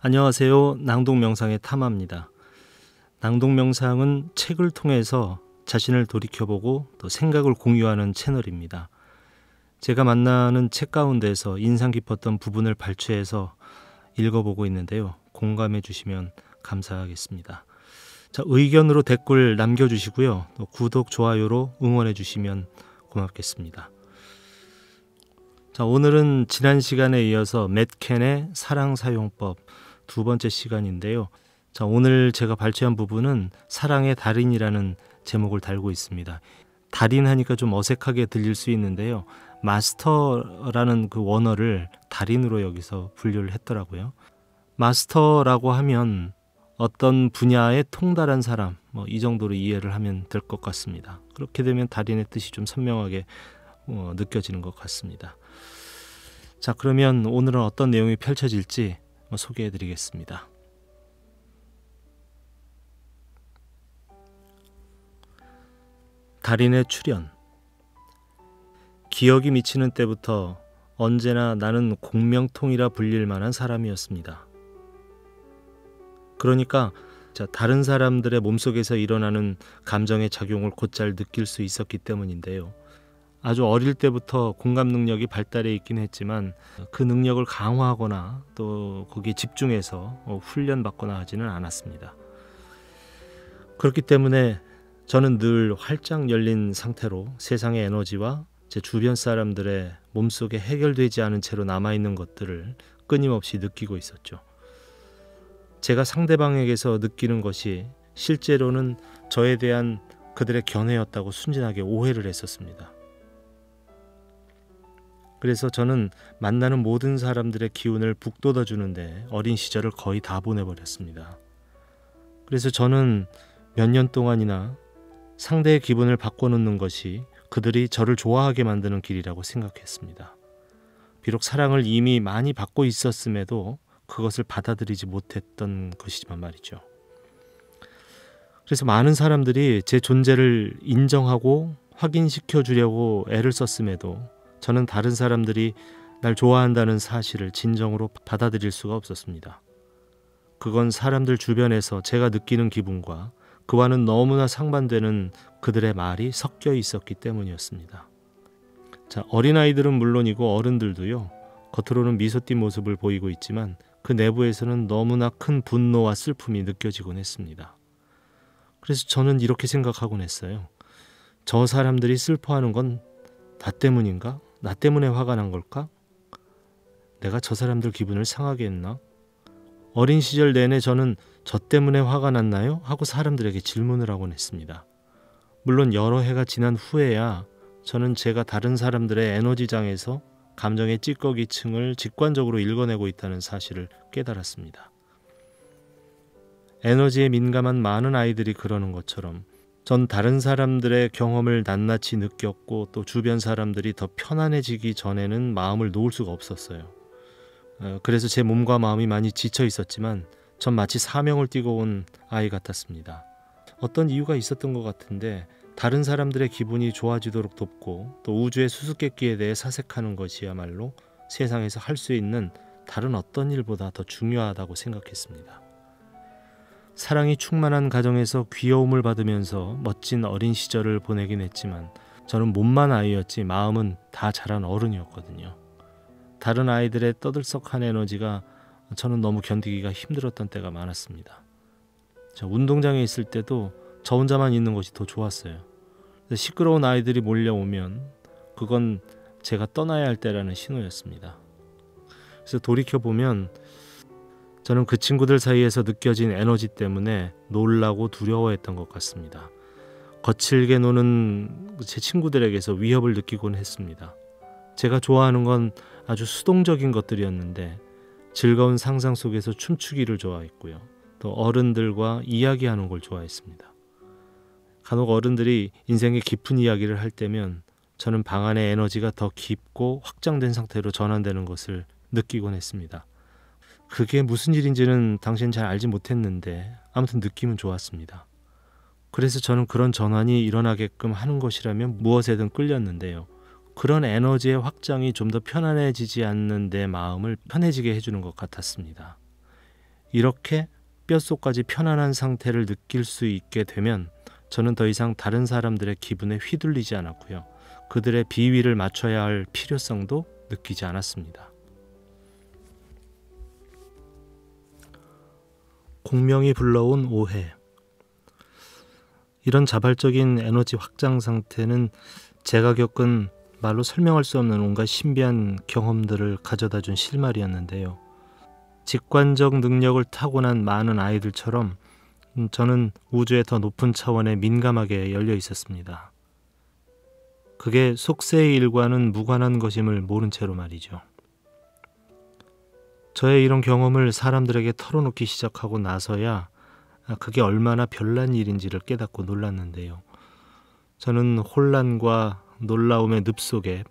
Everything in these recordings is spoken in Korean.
안녕하세요. 낭독명상의 타마입니다. 낭독명상은 책을 통해서 자신을 돌이켜보고 또 생각을 공유하는 채널입니다. 제가 만나는 책 가운데서 인상 깊었던 부분을 발췌해서 읽어보고 있는데요. 공감해 주시면 감사하겠습니다. 자, 의견으로 댓글 남겨주시고요. 또 구독, 좋아요로 응원해 주시면 고맙겠습니다. 자, 오늘은 지난 시간에 이어서 맷켄의 사랑사용법 두 번째 시간인데요. 자, 오늘 제가 발췌한 부분은 사랑의 달인이라는 제목을 달고 있습니다. 달인 하니까 좀 어색하게 들릴 수 있는데요. 마스터라는 그 원어를 달인으로 여기서 분류를 했더라고요. 마스터라고 하면 어떤 분야에 통달한 사람, 이 정도로 이해를 하면 될 것 같습니다. 그렇게 되면 달인의 뜻이 좀 선명하게 느껴지는 것 같습니다. 자, 그러면 오늘은 어떤 내용이 펼쳐질지 소개해 드리겠습니다. 달인의 출현. 기억이 미치는 때부터 언제나 나는 공명통이라 불릴 만한 사람이었습니다. 그러니까 다른 사람들의 몸속에서 일어나는 감정의 작용을 곧잘 느낄 수 있었기 때문인데요. 아주 어릴 때부터 공감 능력이 발달해 있긴 했지만 그 능력을 강화하거나 또 거기에 집중해서 훈련받거나 하지는 않았습니다. 그렇기 때문에 저는 늘 활짝 열린 상태로 세상의 에너지와 제 주변 사람들의 몸속에 해결되지 않은 채로 남아있는 것들을 끊임없이 느끼고 있었죠. 제가 상대방에게서 느끼는 것이 실제로는 저에 대한 그들의 견해였다고 순진하게 오해를 했었습니다. 그래서 저는 만나는 모든 사람들의 기운을 북돋아 주는데 어린 시절을 거의 다 보내버렸습니다. 그래서 저는 몇 년 동안이나 상대의 기분을 바꿔놓는 것이 그들이 저를 좋아하게 만드는 길이라고 생각했습니다. 비록 사랑을 이미 많이 받고 있었음에도 그것을 받아들이지 못했던 것이지만 말이죠. 그래서 많은 사람들이 제 존재를 인정하고 확인시켜 주려고 애를 썼음에도 저는 다른 사람들이 날 좋아한다는 사실을 진정으로 받아들일 수가 없었습니다. 그건 사람들 주변에서 제가 느끼는 기분과 그와는 너무나 상반되는 그들의 말이 섞여 있었기 때문이었습니다. 자, 어린아이들은 물론이고 어른들도요. 겉으로는 미소 띈 모습을 보이고 있지만 그 내부에서는 너무나 큰 분노와 슬픔이 느껴지곤 했습니다. 그래서 저는 이렇게 생각하곤 했어요. 저 사람들이 슬퍼하는 건 나 때문인가? 나 때문에 화가 난 걸까? 내가 저 사람들 기분을 상하게 했나? 어린 시절 내내 저는 저 때문에 화가 났나요? 하고 사람들에게 질문을 하곤 했습니다. 물론 여러 해가 지난 후에야 저는 제가 다른 사람들의 에너지장에서 감정의 찌꺼기층을 직관적으로 읽어내고 있다는 사실을 깨달았습니다. 에너지에 민감한 많은 아이들이 그러는 것처럼 전 다른 사람들의 경험을 낱낱이 느꼈고 또 주변 사람들이 더 편안해지기 전에는 마음을 놓을 수가 없었어요. 그래서 제 몸과 마음이 많이 지쳐 있었지만 전 마치 사명을 띠고 온 아이 같았습니다. 어떤 이유가 있었던 것 같은데 다른 사람들의 기분이 좋아지도록 돕고 또 우주의 수수께끼에 대해 사색하는 것이야말로 세상에서 할 수 있는 다른 어떤 일보다 더 중요하다고 생각했습니다. 사랑이 충만한 가정에서 귀여움을 받으면서 멋진 어린 시절을 보내긴 했지만 저는 몸만 아이였지 마음은 다 자란 어른이었거든요. 다른 아이들의 떠들썩한 에너지가 저는 너무 견디기가 힘들었던 때가 많았습니다. 운동장에 있을 때도 저 혼자만 있는 것이 더 좋았어요. 시끄러운 아이들이 몰려오면 그건 제가 떠나야 할 때라는 신호였습니다. 그래서 돌이켜보면 저는 그 친구들 사이에서 느껴진 에너지 때문에 놀라고 두려워했던 것 같습니다. 거칠게 노는 제 친구들에게서 위협을 느끼곤 했습니다. 제가 좋아하는 건 아주 수동적인 것들이었는데 즐거운 상상 속에서 춤추기를 좋아했고요. 또 어른들과 이야기하는 걸 좋아했습니다. 간혹 어른들이 인생의 깊은 이야기를 할 때면 저는 방 안의 에너지가 더 깊고 확장된 상태로 전환되는 것을 느끼곤 했습니다. 그게 무슨 일인지는 당시엔 잘 알지 못했는데 아무튼 느낌은 좋았습니다. 그래서 저는 그런 전환이 일어나게끔 하는 것이라면 무엇에든 끌렸는데요. 그런 에너지의 확장이 좀 더 편안해지지 않는 내 마음을 편해지게 해주는 것 같았습니다. 이렇게 뼛속까지 편안한 상태를 느낄 수 있게 되면 저는 더 이상 다른 사람들의 기분에 휘둘리지 않았고요. 그들의 비위를 맞춰야 할 필요성도 느끼지 않았습니다. 공명이 불러온 오해. 이런 자발적인 에너지 확장 상태는 제가 겪은 말로 설명할 수 없는 온갖 신비한 경험들을 가져다 준 실마리였는데요. 직관적 능력을 타고난 많은 아이들처럼 저는 우주의 더 높은 차원에 민감하게 열려 있었습니다. 그게 속세의 일과는 무관한 것임을 모른 채로 말이죠. 저의 이런 경험을 사람들에게 털어놓기 시작하고 나서야 그게 얼마나 별난 일인지를 깨닫고 놀랐는데요. 저는 혼란과 놀라움의 늪 속에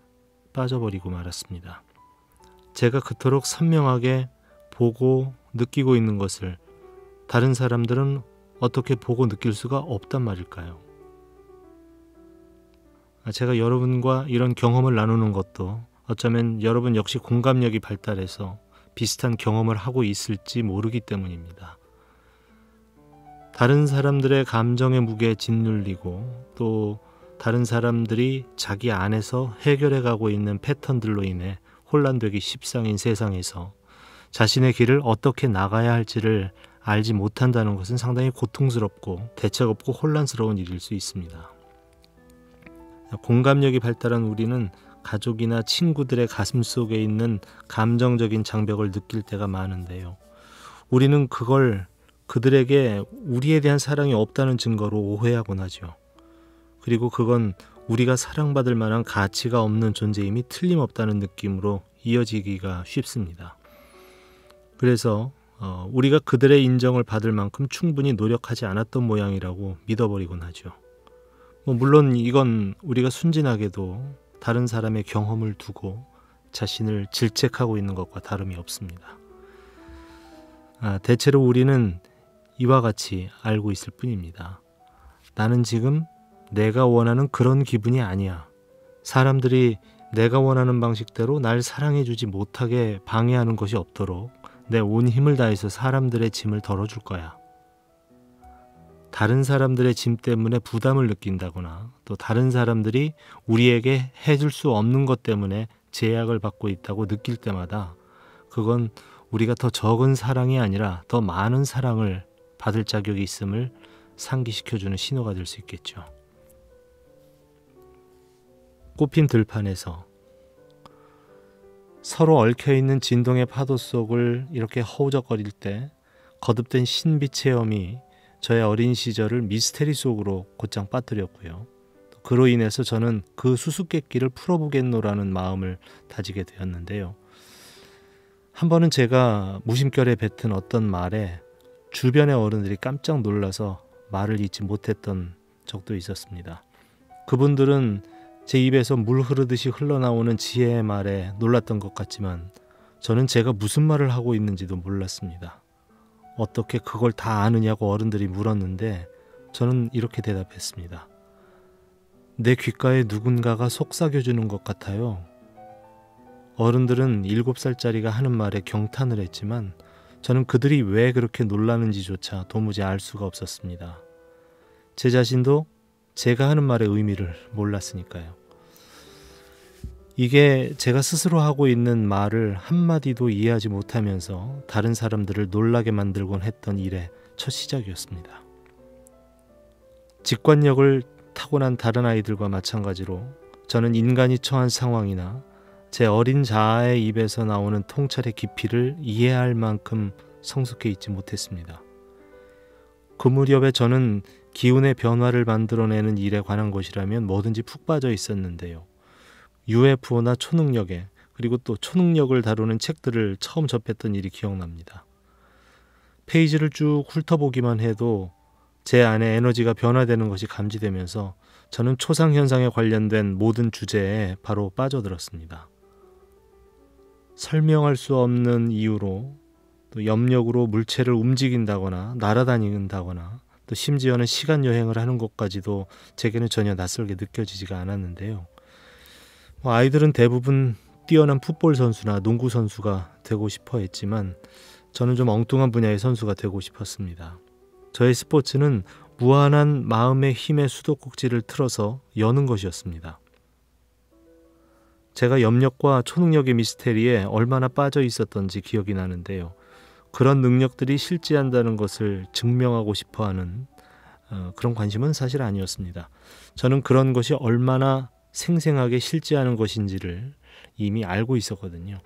빠져버리고 말았습니다. 제가 그토록 선명하게 보고 느끼고 있는 것을 다른 사람들은 어떻게 보고 느낄 수가 없단 말일까요? 제가 여러분과 이런 경험을 나누는 것도 어쩌면 여러분 역시 공감력이 발달해서 비슷한 경험을 하고 있을지 모르기 때문입니다. 다른 사람들의 감정의 무게에 짓눌리고 또 다른 사람들이 자기 안에서 해결해가고 있는 패턴들로 인해 혼란되기 십상인 세상에서 자신의 길을 어떻게 나가야 할지를 알지 못한다는 것은 상당히 고통스럽고 대책 없고 혼란스러운 일일 수 있습니다. 공감력이 발달한 우리는 가족이나 친구들의 가슴 속에 있는 감정적인 장벽을 느낄 때가 많은데요. 우리는 그걸 그들에게 우리에 대한 사랑이 없다는 증거로 오해하곤 하죠. 그리고 그건 우리가 사랑받을 만한 가치가 없는 존재임이 틀림없다는 느낌으로 이어지기가 쉽습니다. 그래서 우리가 그들의 인정을 받을 만큼 충분히 노력하지 않았던 모양이라고 믿어버리곤 하죠. 물론 이건 우리가 순진하게도 다른 사람의 경험을 두고 자신을 질책하고 있는 것과 다름이 없습니다. 대체로 우리는 이와 같이 알고 있을 뿐입니다. 나는 지금 내가 원하는 그런 기분이 아니야. 사람들이 내가 원하는 방식대로 날 사랑해주지 못하게 방해하는 것이 없도록 내 온 힘을 다해서 사람들의 짐을 덜어줄 거야. 다른 사람들의 짐 때문에 부담을 느낀다거나 또 다른 사람들이 우리에게 해줄 수 없는 것 때문에 제약을 받고 있다고 느낄 때마다 그건 우리가 더 적은 사랑이 아니라 더 많은 사랑을 받을 자격이 있음을 상기시켜주는 신호가 될 수 있겠죠. 꽃핀 들판에서 서로 얽혀있는 진동의 파도 속을 이렇게 허우적거릴 때 거듭된 신비 체험이 저의 어린 시절을 미스테리 속으로 곧장 빠뜨렸고요. 그로 인해서 저는 그 수수께끼를 풀어보겠노라는 마음을 다지게 되었는데요. 한 번은 제가 무심결에 뱉은 어떤 말에 주변의 어른들이 깜짝 놀라서 말을 잇지 못했던 적도 있었습니다. 그분들은 제 입에서 물 흐르듯이 흘러나오는 지혜의 말에 놀랐던 것 같지만 저는 제가 무슨 말을 하고 있는지도 몰랐습니다. 어떻게 그걸 다 아느냐고 어른들이 물었는데 저는 이렇게 대답했습니다. 내 귓가에 누군가가 속삭여주는 것 같아요. 어른들은 7살짜리가 하는 말에 경탄을 했지만 저는 그들이 왜 그렇게 놀라는지조차 도무지 알 수가 없었습니다. 제 자신도 제가 하는 말의 의미를 몰랐으니까요. 이게 제가 스스로 하고 있는 말을 한마디도 이해하지 못하면서 다른 사람들을 놀라게 만들곤 했던 일의 첫 시작이었습니다. 직관력을 타고난 다른 아이들과 마찬가지로 저는 인간이 처한 상황이나 제 어린 자아의 입에서 나오는 통찰의 깊이를 이해할 만큼 성숙해 있지 못했습니다. 그 무렵에 저는 기운의 변화를 만들어내는 일에 관한 것이라면 뭐든지 푹 빠져 있었는데요. UFO나 초능력에 그리고 또 초능력을 다루는 책들을 처음 접했던 일이 기억납니다. 페이지를 쭉 훑어보기만 해도 제 안에 에너지가 변화되는 것이 감지되면서 저는 초상현상에 관련된 모든 주제에 바로 빠져들었습니다. 설명할 수 없는 이유로 또 염력으로 물체를 움직인다거나 날아다닌다거나 또 심지어는 시간 여행을 하는 것까지도 제게는 전혀 낯설게 느껴지지가 않았는데요. 아이들은 대부분 뛰어난 풋볼 선수나 농구 선수가 되고 싶어 했지만 저는 좀 엉뚱한 분야의 선수가 되고 싶었습니다. 저의 스포츠는 무한한 마음의 힘의 수도꼭지를 틀어서 여는 것이었습니다. 제가 염력과 초능력의 미스테리에 얼마나 빠져 있었던지 기억이 나는데요. 그런 능력들이 실제한다는 것을 증명하고 싶어하는 그런 관심은 사실 아니었습니다. 저는 그런 것이 얼마나 생생하게 실제하는 것인지를 이미 알고 있었거든요.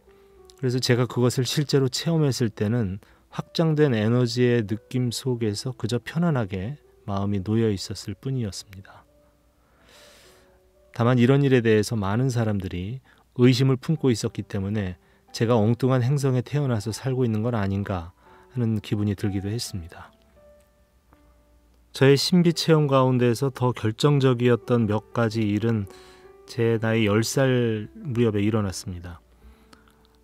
그래서 제가 그것을 실제로 체험했을 때는 확장된 에너지의 느낌 속에서 그저 편안하게 마음이 놓여 있었을 뿐이었습니다. 다만 이런 일에 대해서 많은 사람들이 의심을 품고 있었기 때문에 제가 엉뚱한 행성에 태어나서 살고 있는 건 아닌가 하는 기분이 들기도 했습니다. 저의 신비 체험 가운데에서 더 결정적이었던 몇 가지 일은 제 나이 10살 무렵에 일어났습니다.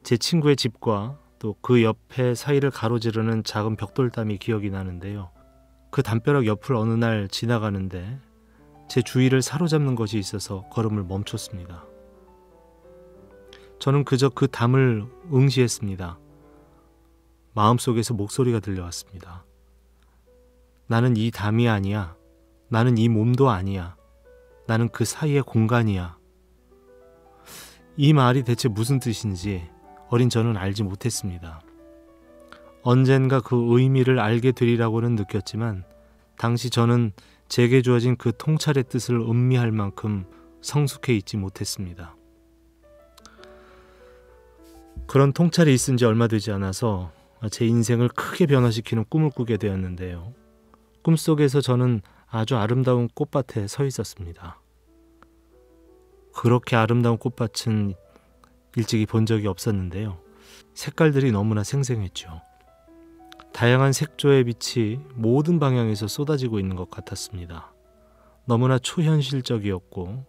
제 친구의 집과 또 그 옆에 사이를 가로지르는 작은 벽돌담이 기억이 나는데요. 그 담벼락 옆을 어느 날 지나가는데 제 주위를 사로잡는 것이 있어서 걸음을 멈췄습니다. 저는 그저 그 담을 응시했습니다. 마음속에서 목소리가 들려왔습니다. 나는 이 담이 아니야. 나는 이 몸도 아니야. 나는 그 사이의 공간이야. 이 말이 대체 무슨 뜻인지 어린 저는 알지 못했습니다. 언젠가 그 의미를 알게 되리라고는 느꼈지만 당시 저는 제게 주어진 그 통찰의 뜻을 음미할 만큼 성숙해 있지 못했습니다. 그런 통찰이 있은 지 얼마 되지 않아서 제 인생을 크게 변화시키는 꿈을 꾸게 되었는데요. 꿈속에서 저는 아주 아름다운 꽃밭에 서 있었습니다. 그렇게 아름다운 꽃밭은 일찍이 본 적이 없었는데요. 색깔들이 너무나 생생했죠. 다양한 색조의 빛이 모든 방향에서 쏟아지고 있는 것 같았습니다. 너무나 초현실적이었고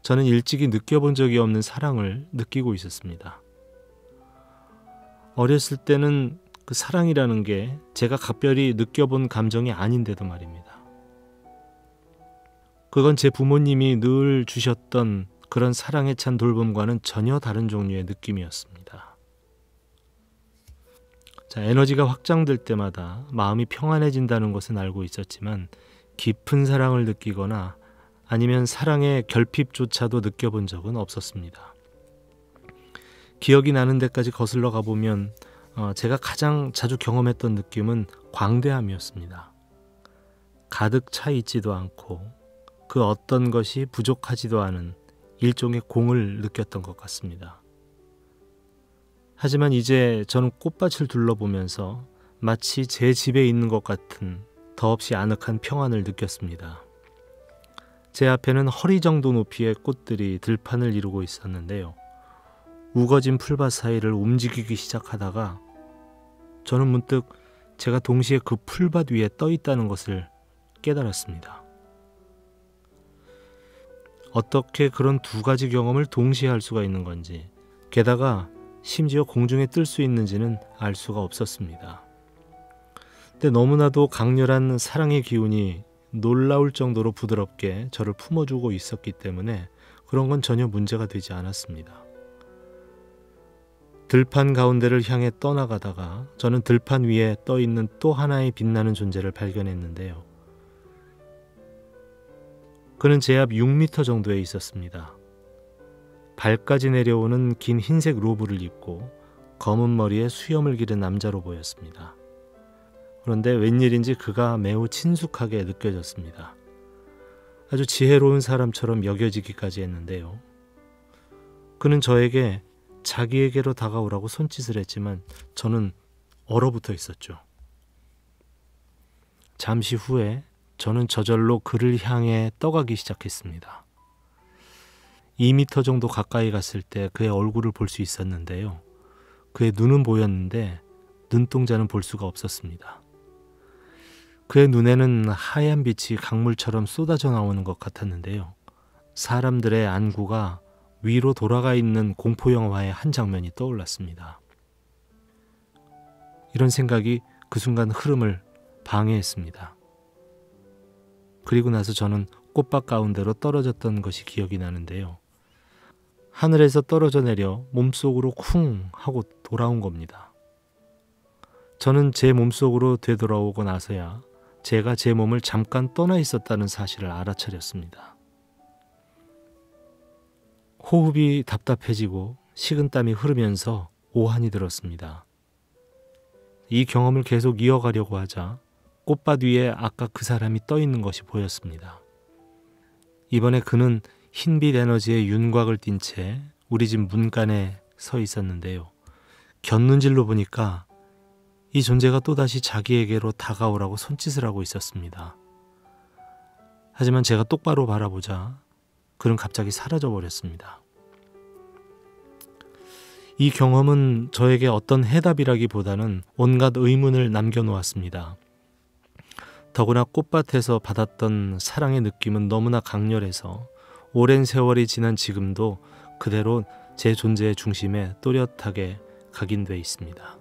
저는 일찍이 느껴본 적이 없는 사랑을 느끼고 있었습니다. 어렸을 때는 그 사랑이라는 게 제가 각별히 느껴본 감정이 아닌데도 말입니다. 그건 제 부모님이 늘 주셨던 그런 사랑에 찬 돌봄과는 전혀 다른 종류의 느낌이었습니다. 자, 에너지가 확장될 때마다 마음이 평안해진다는 것은 알고 있었지만 깊은 사랑을 느끼거나 아니면 사랑의 결핍조차도 느껴본 적은 없었습니다. 기억이 나는 데까지 거슬러 가보면 제가 가장 자주 경험했던 느낌은 광대함이었습니다. 가득 차 있지도 않고 그 어떤 것이 부족하지도 않은 일종의 공을 느꼈던 것 같습니다. 하지만 이제 저는 꽃밭을 둘러보면서 마치 제 집에 있는 것 같은 더없이 아늑한 평안을 느꼈습니다. 제 앞에는 허리 정도 높이의 꽃들이 들판을 이루고 있었는데요. 우거진 풀밭 사이를 움직이기 시작하다가 저는 문득 제가 동시에 그 풀밭 위에 떠 있다는 것을 깨달았습니다. 어떻게 그런 두 가지 경험을 동시에 할 수가 있는 건지, 게다가 심지어 공중에 뜰 수 있는지는 알 수가 없었습니다. 근데 너무나도 강렬한 사랑의 기운이 놀라울 정도로 부드럽게 저를 품어주고 있었기 때문에 그런 건 전혀 문제가 되지 않았습니다. 들판 가운데를 향해 떠나가다가 저는 들판 위에 떠 있는 또 하나의 빛나는 존재를 발견했는데요. 그는 제 앞 6m 정도에 있었습니다. 발까지 내려오는 긴 흰색 로브를 입고 검은 머리에 수염을 기른 남자로 보였습니다. 그런데 웬일인지 그가 매우 친숙하게 느껴졌습니다. 아주 지혜로운 사람처럼 여겨지기까지 했는데요. 그는 저에게 자기에게로 다가오라고 손짓을 했지만 저는 얼어붙어 있었죠. 잠시 후에 저는 저절로 그를 향해 떠가기 시작했습니다. 2m 정도 가까이 갔을 때 그의 얼굴을 볼 수 있었는데요. 그의 눈은 보였는데 눈동자는 볼 수가 없었습니다. 그의 눈에는 하얀 빛이 강물처럼 쏟아져 나오는 것 같았는데요. 사람들의 안구가 위로 돌아가 있는 공포영화의 한 장면이 떠올랐습니다. 이런 생각이 그 순간 흐름을 방해했습니다. 그리고 나서 저는 꽃밭 가운데로 떨어졌던 것이 기억이 나는데요. 하늘에서 떨어져 내려 몸속으로 쿵 하고 돌아온 겁니다. 저는 제 몸속으로 되돌아오고 나서야 제가 제 몸을 잠깐 떠나 있었다는 사실을 알아차렸습니다. 호흡이 답답해지고 식은땀이 흐르면서 오한이 들었습니다. 이 경험을 계속 이어가려고 하자 꽃밭 위에 아까 그 사람이 떠 있는 것이 보였습니다. 이번에 그는 흰빛 에너지의 윤곽을 띤 채 우리 집 문간에 서 있었는데요. 곁눈질로 보니까 이 존재가 또다시 자기에게로 다가오라고 손짓을 하고 있었습니다. 하지만 제가 똑바로 바라보자 그는 갑자기 사라져버렸습니다. 이 경험은 저에게 어떤 해답이라기보다는 온갖 의문을 남겨놓았습니다. 더구나 꽃밭에서 받았던 사랑의 느낌은 너무나 강렬해서 오랜 세월이 지난 지금도 그대로 제 존재의 중심에 또렷하게 각인돼 있습니다.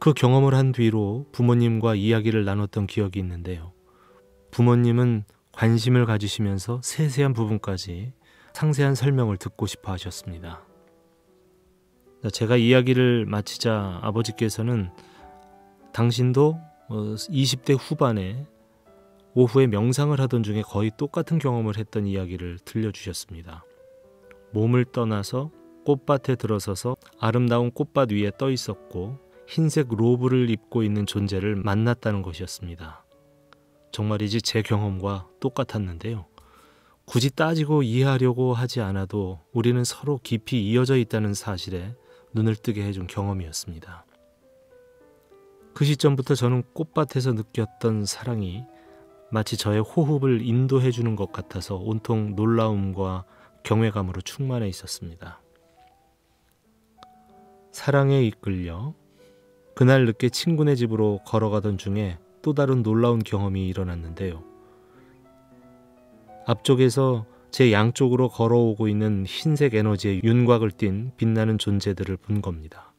그 경험을 한 뒤로 부모님과 이야기를 나눴던 기억이 있는데요. 부모님은 관심을 가지시면서 세세한 부분까지 상세한 설명을 듣고 싶어 하셨습니다. 제가 이야기를 마치자 아버지께서는 당신도 20대 후반에 오후에 명상을 하던 중에 거의 똑같은 경험을 했던 이야기를 들려주셨습니다. 몸을 떠나서 꽃밭에 들어서서 아름다운 꽃밭 위에 떠 있었고 흰색 로브를 입고 있는 존재를 만났다는 것이었습니다. 정말이지 제 경험과 똑같았는데요. 굳이 따지고 이해하려고 하지 않아도 우리는 서로 깊이 이어져 있다는 사실에 눈을 뜨게 해준 경험이었습니다. 그 시점부터 저는 꽃밭에서 느꼈던 사랑이 마치 저의 호흡을 인도해 주는 것 같아서 온통 놀라움과 경외감으로 충만해 있었습니다. 사랑에 이끌려 그날 늦게 친구네 집으로 걸어가던 중에 또 다른 놀라운 경험이 일어났는데요. 앞쪽에서 제 양쪽으로 걸어오고 있는 흰색 에너지의 윤곽을 띤 빛나는 존재들을 본 겁니다.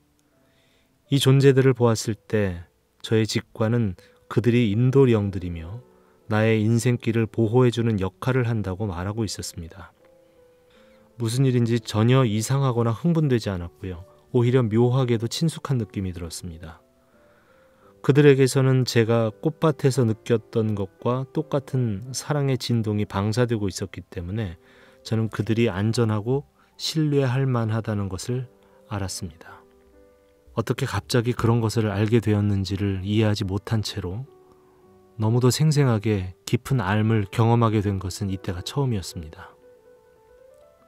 이 존재들을 보았을 때 저의 직관은 그들이 인도리 영들이며 나의 인생길을 보호해주는 역할을 한다고 말하고 있었습니다. 무슨 일인지 전혀 이상하거나 흥분되지 않았고요. 오히려 묘하게도 친숙한 느낌이 들었습니다. 그들에게서는 제가 꽃밭에서 느꼈던 것과 똑같은 사랑의 진동이 방사되고 있었기 때문에 저는 그들이 안전하고 신뢰할 만하다는 것을 알았습니다. 어떻게 갑자기 그런 것을 알게 되었는지를 이해하지 못한 채로 너무도 생생하게 깊은 앓음을 경험하게 된 것은 이때가 처음이었습니다.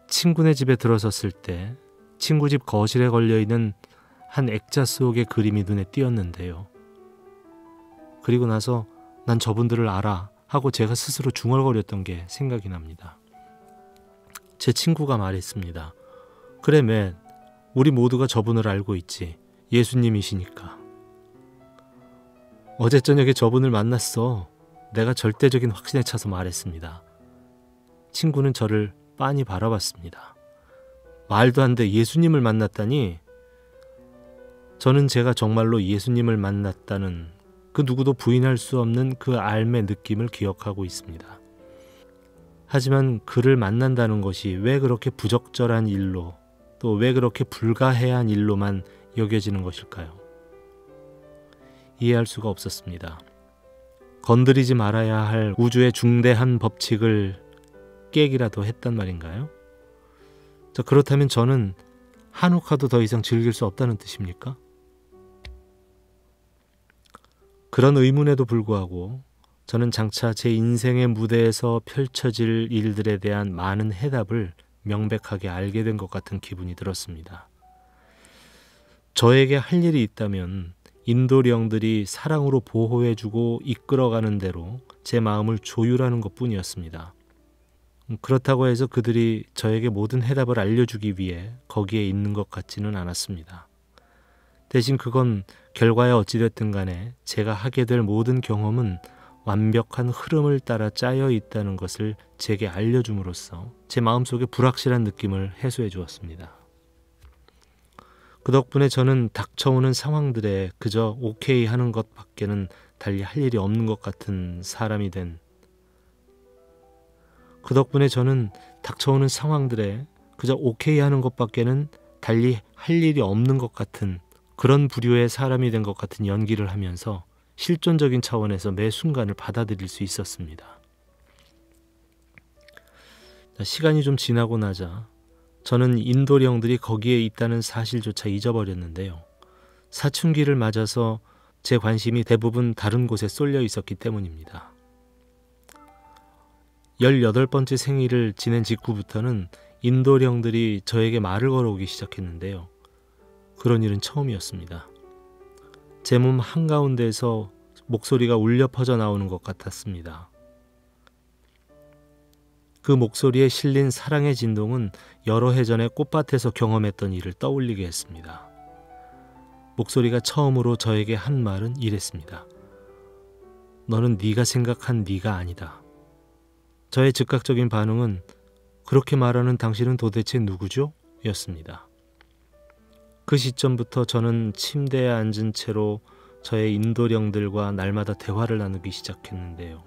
친구네 집에 들어섰을 때 친구 집 거실에 걸려있는 한 액자 속의 그림이 눈에 띄었는데요. 그리고 나서 난 저분들을 알아 하고 제가 스스로 중얼거렸던 게 생각이 납니다. 제 친구가 말했습니다. 그래 맨, 우리 모두가 저분을 알고 있지. 예수님이시니까. 어제 저녁에 저분을 만났어. 내가 절대적인 확신에 차서 말했습니다. 친구는 저를 빤히 바라봤습니다. 말도 안 돼, 예수님을 만났다니? 저는 제가 정말로 예수님을 만났다는 그 누구도 부인할 수 없는 그 앓음의 느낌을 기억하고 있습니다. 하지만 그를 만난다는 것이 왜 그렇게 부적절한 일로, 또 왜 그렇게 불가해한 일로만 여겨지는 것일까요? 이해할 수가 없었습니다. 건드리지 말아야 할 우주의 중대한 법칙을 깨기라도 했단 말인가요? 그렇다면 저는 한옥화도 더 이상 즐길 수 없다는 뜻입니까? 그런 의문에도 불구하고 저는 장차 제 인생의 무대에서 펼쳐질 일들에 대한 많은 해답을 명백하게 알게 된 것 같은 기분이 들었습니다. 저에게 할 일이 있다면 인도령들이 사랑으로 보호해주고 이끌어가는 대로 제 마음을 조율하는 것뿐이었습니다. 그렇다고 해서 그들이 저에게 모든 해답을 알려주기 위해 거기에 있는 것 같지는 않았습니다. 대신 그건 결과에 어찌됐든 간에 제가 하게 될 모든 경험은 완벽한 흐름을 따라 짜여 있다는 것을 제게 알려줌으로써 제 마음속에 불확실한 느낌을 해소해 주었습니다. 그 덕분에 저는 닥쳐오는 상황들에 그저 오케이 하는 것밖에는 달리 할 일이 없는 것 같은 사람이 된, 그 덕분에 저는 닥쳐오는 상황들에 그저 오케이 하는 것밖에는 달리 할 일이 없는 것 같은 그런 부류의 사람이 된 것 같은 연기를 하면서 실존적인 차원에서 매 순간을 받아들일 수 있었습니다. 시간이 좀 지나고 나자 저는 인도령들이 거기에 있다는 사실조차 잊어버렸는데요. 사춘기를 맞아서 제 관심이 대부분 다른 곳에 쏠려 있었기 때문입니다. 18번째 생일을 지낸 직후부터는 인도령들이 저에게 말을 걸어오기 시작했는데요. 그런 일은 처음이었습니다. 제 몸 한가운데에서 목소리가 울려 퍼져 나오는 것 같았습니다. 그 목소리에 실린 사랑의 진동은 여러 해 전에 꽃밭에서 경험했던 일을 떠올리게 했습니다. 목소리가 처음으로 저에게 한 말은 이랬습니다. 너는 네가 생각한 네가 아니다. 저의 즉각적인 반응은 그렇게 말하는 당신은 도대체 누구죠? 였습니다. 그 시점부터 저는 침대에 앉은 채로 저의 인도령들과 날마다 대화를 나누기 시작했는데요.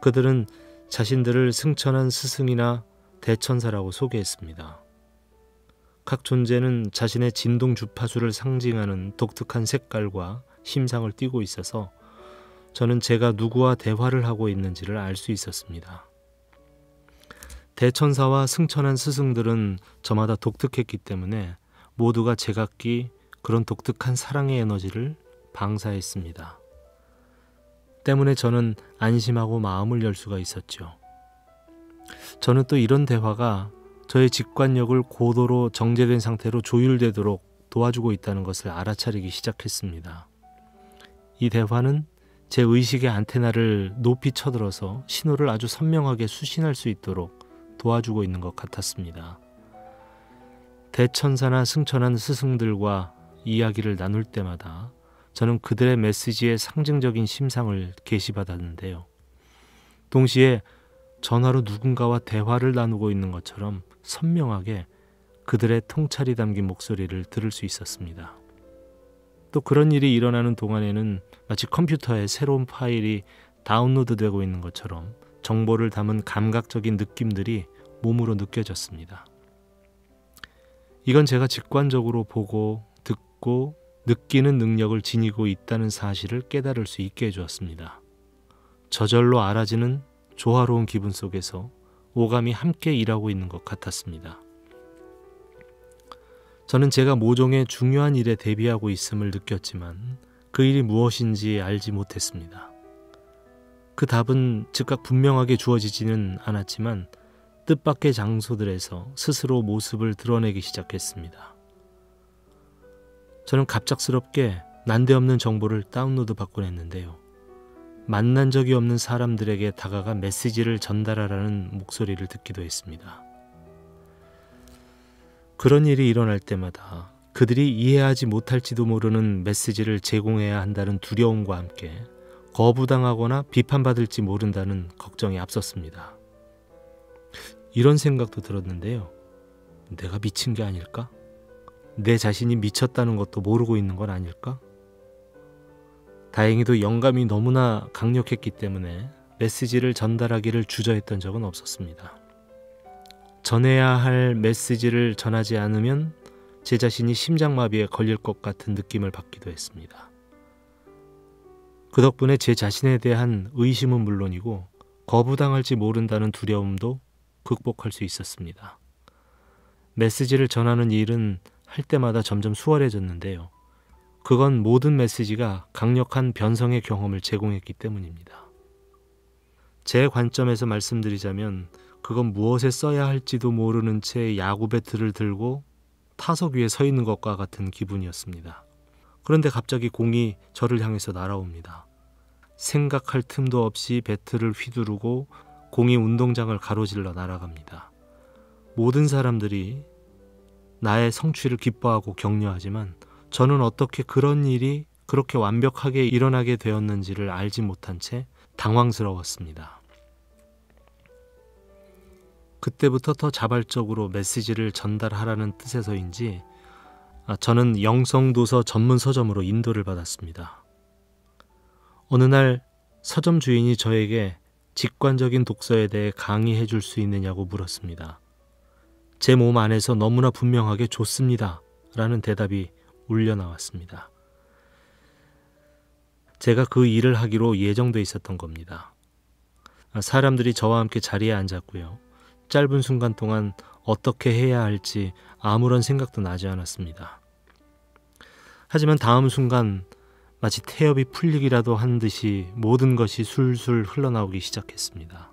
그들은 자신들을 승천한 스승이나 대천사라고 소개했습니다. 각 존재는 자신의 진동 주파수를 상징하는 독특한 색깔과 심상을 띠고 있어서 저는 제가 누구와 대화를 하고 있는지를 알 수 있었습니다. 대천사와 승천한 스승들은 저마다 독특했기 때문에 모두가 제각기 그런 독특한 사랑의 에너지를 방사했습니다. 때문에 저는 안심하고 마음을 열 수가 있었죠. 저는 또 이런 대화가 저의 직관력을 고도로 정제된 상태로 조율되도록 도와주고 있다는 것을 알아차리기 시작했습니다. 이 대화는 제 의식의 안테나를 높이 쳐들어서 신호를 아주 선명하게 수신할 수 있도록 도와주고 있는 것 같았습니다. 대천사나 승천한 스승들과 이야기를 나눌 때마다 저는 그들의 메시지의 상징적인 심상을 계시받았는데요. 동시에 전화로 누군가와 대화를 나누고 있는 것처럼 선명하게 그들의 통찰이 담긴 목소리를 들을 수 있었습니다. 또 그런 일이 일어나는 동안에는 마치 컴퓨터에 새로운 파일이 다운로드되고 있는 것처럼 정보를 담은 감각적인 느낌들이 몸으로 느껴졌습니다. 이건 제가 직관적으로 보고 듣고 느끼는 능력을 지니고 있다는 사실을 깨달을 수 있게 해주었습니다. 저절로 알아지는 조화로운 기분 속에서 오감이 함께 일하고 있는 것 같았습니다. 저는 제가 모종의 중요한 일에 대비하고 있음을 느꼈지만 그 일이 무엇인지 알지 못했습니다. 그 답은 즉각 분명하게 주어지지는 않았지만 뜻밖의 장소들에서 스스로 모습을 드러내기 시작했습니다. 저는 갑작스럽게 난데없는 정보를 다운로드 받곤 했는데요. 만난 적이 없는 사람들에게 다가가 메시지를 전달하라는 목소리를 듣기도 했습니다. 그런 일이 일어날 때마다 그들이 이해하지 못할지도 모르는 메시지를 제공해야 한다는 두려움과 함께 거부당하거나 비판받을지 모른다는 걱정이 앞섰습니다. 이런 생각도 들었는데요. 내가 미친 게 아닐까? 내 자신이 미쳤다는 것도 모르고 있는 건 아닐까? 다행히도 영감이 너무나 강력했기 때문에 메시지를 전달하기를 주저했던 적은 없었습니다. 전해야 할 메시지를 전하지 않으면 제 자신이 심장마비에 걸릴 것 같은 느낌을 받기도 했습니다. 그 덕분에 제 자신에 대한 의심은 물론이고 거부당할지 모른다는 두려움도 극복할 수 있었습니다. 메시지를 전하는 일은 할 때마다 점점 수월해졌는데요. 그건 모든 메시지가 강력한 변성의 경험을 제공했기 때문입니다. 제 관점에서 말씀드리자면 그건 무엇에 써야 할지도 모르는 채 야구 배트를 들고 타석 위에 서 있는 것과 같은 기분이었습니다. 그런데 갑자기 공이 저를 향해서 날아옵니다. 생각할 틈도 없이 배트를 휘두르고 공이 운동장을 가로질러 날아갑니다. 모든 사람들이 나의 성취를 기뻐하고 격려하지만 저는 어떻게 그런 일이 그렇게 완벽하게 일어나게 되었는지를 알지 못한 채 당황스러웠습니다. 그때부터 더 자발적으로 메시지를 전달하라는 뜻에서인지 저는 영성도서 전문 서점으로 인도를 받았습니다. 어느 날 서점 주인이 저에게 직관적인 독서에 대해 강의해 줄 수 있느냐고 물었습니다. 제 몸 안에서 너무나 분명하게 좋습니다 라는 대답이 울려 나왔습니다. 제가 그 일을 하기로 예정돼 있었던 겁니다. 사람들이 저와 함께 자리에 앉았고요. 짧은 순간 동안 어떻게 해야 할지 아무런 생각도 나지 않았습니다. 하지만 다음 순간 마치 태엽이 풀리기라도 한 듯이 모든 것이 술술 흘러나오기 시작했습니다.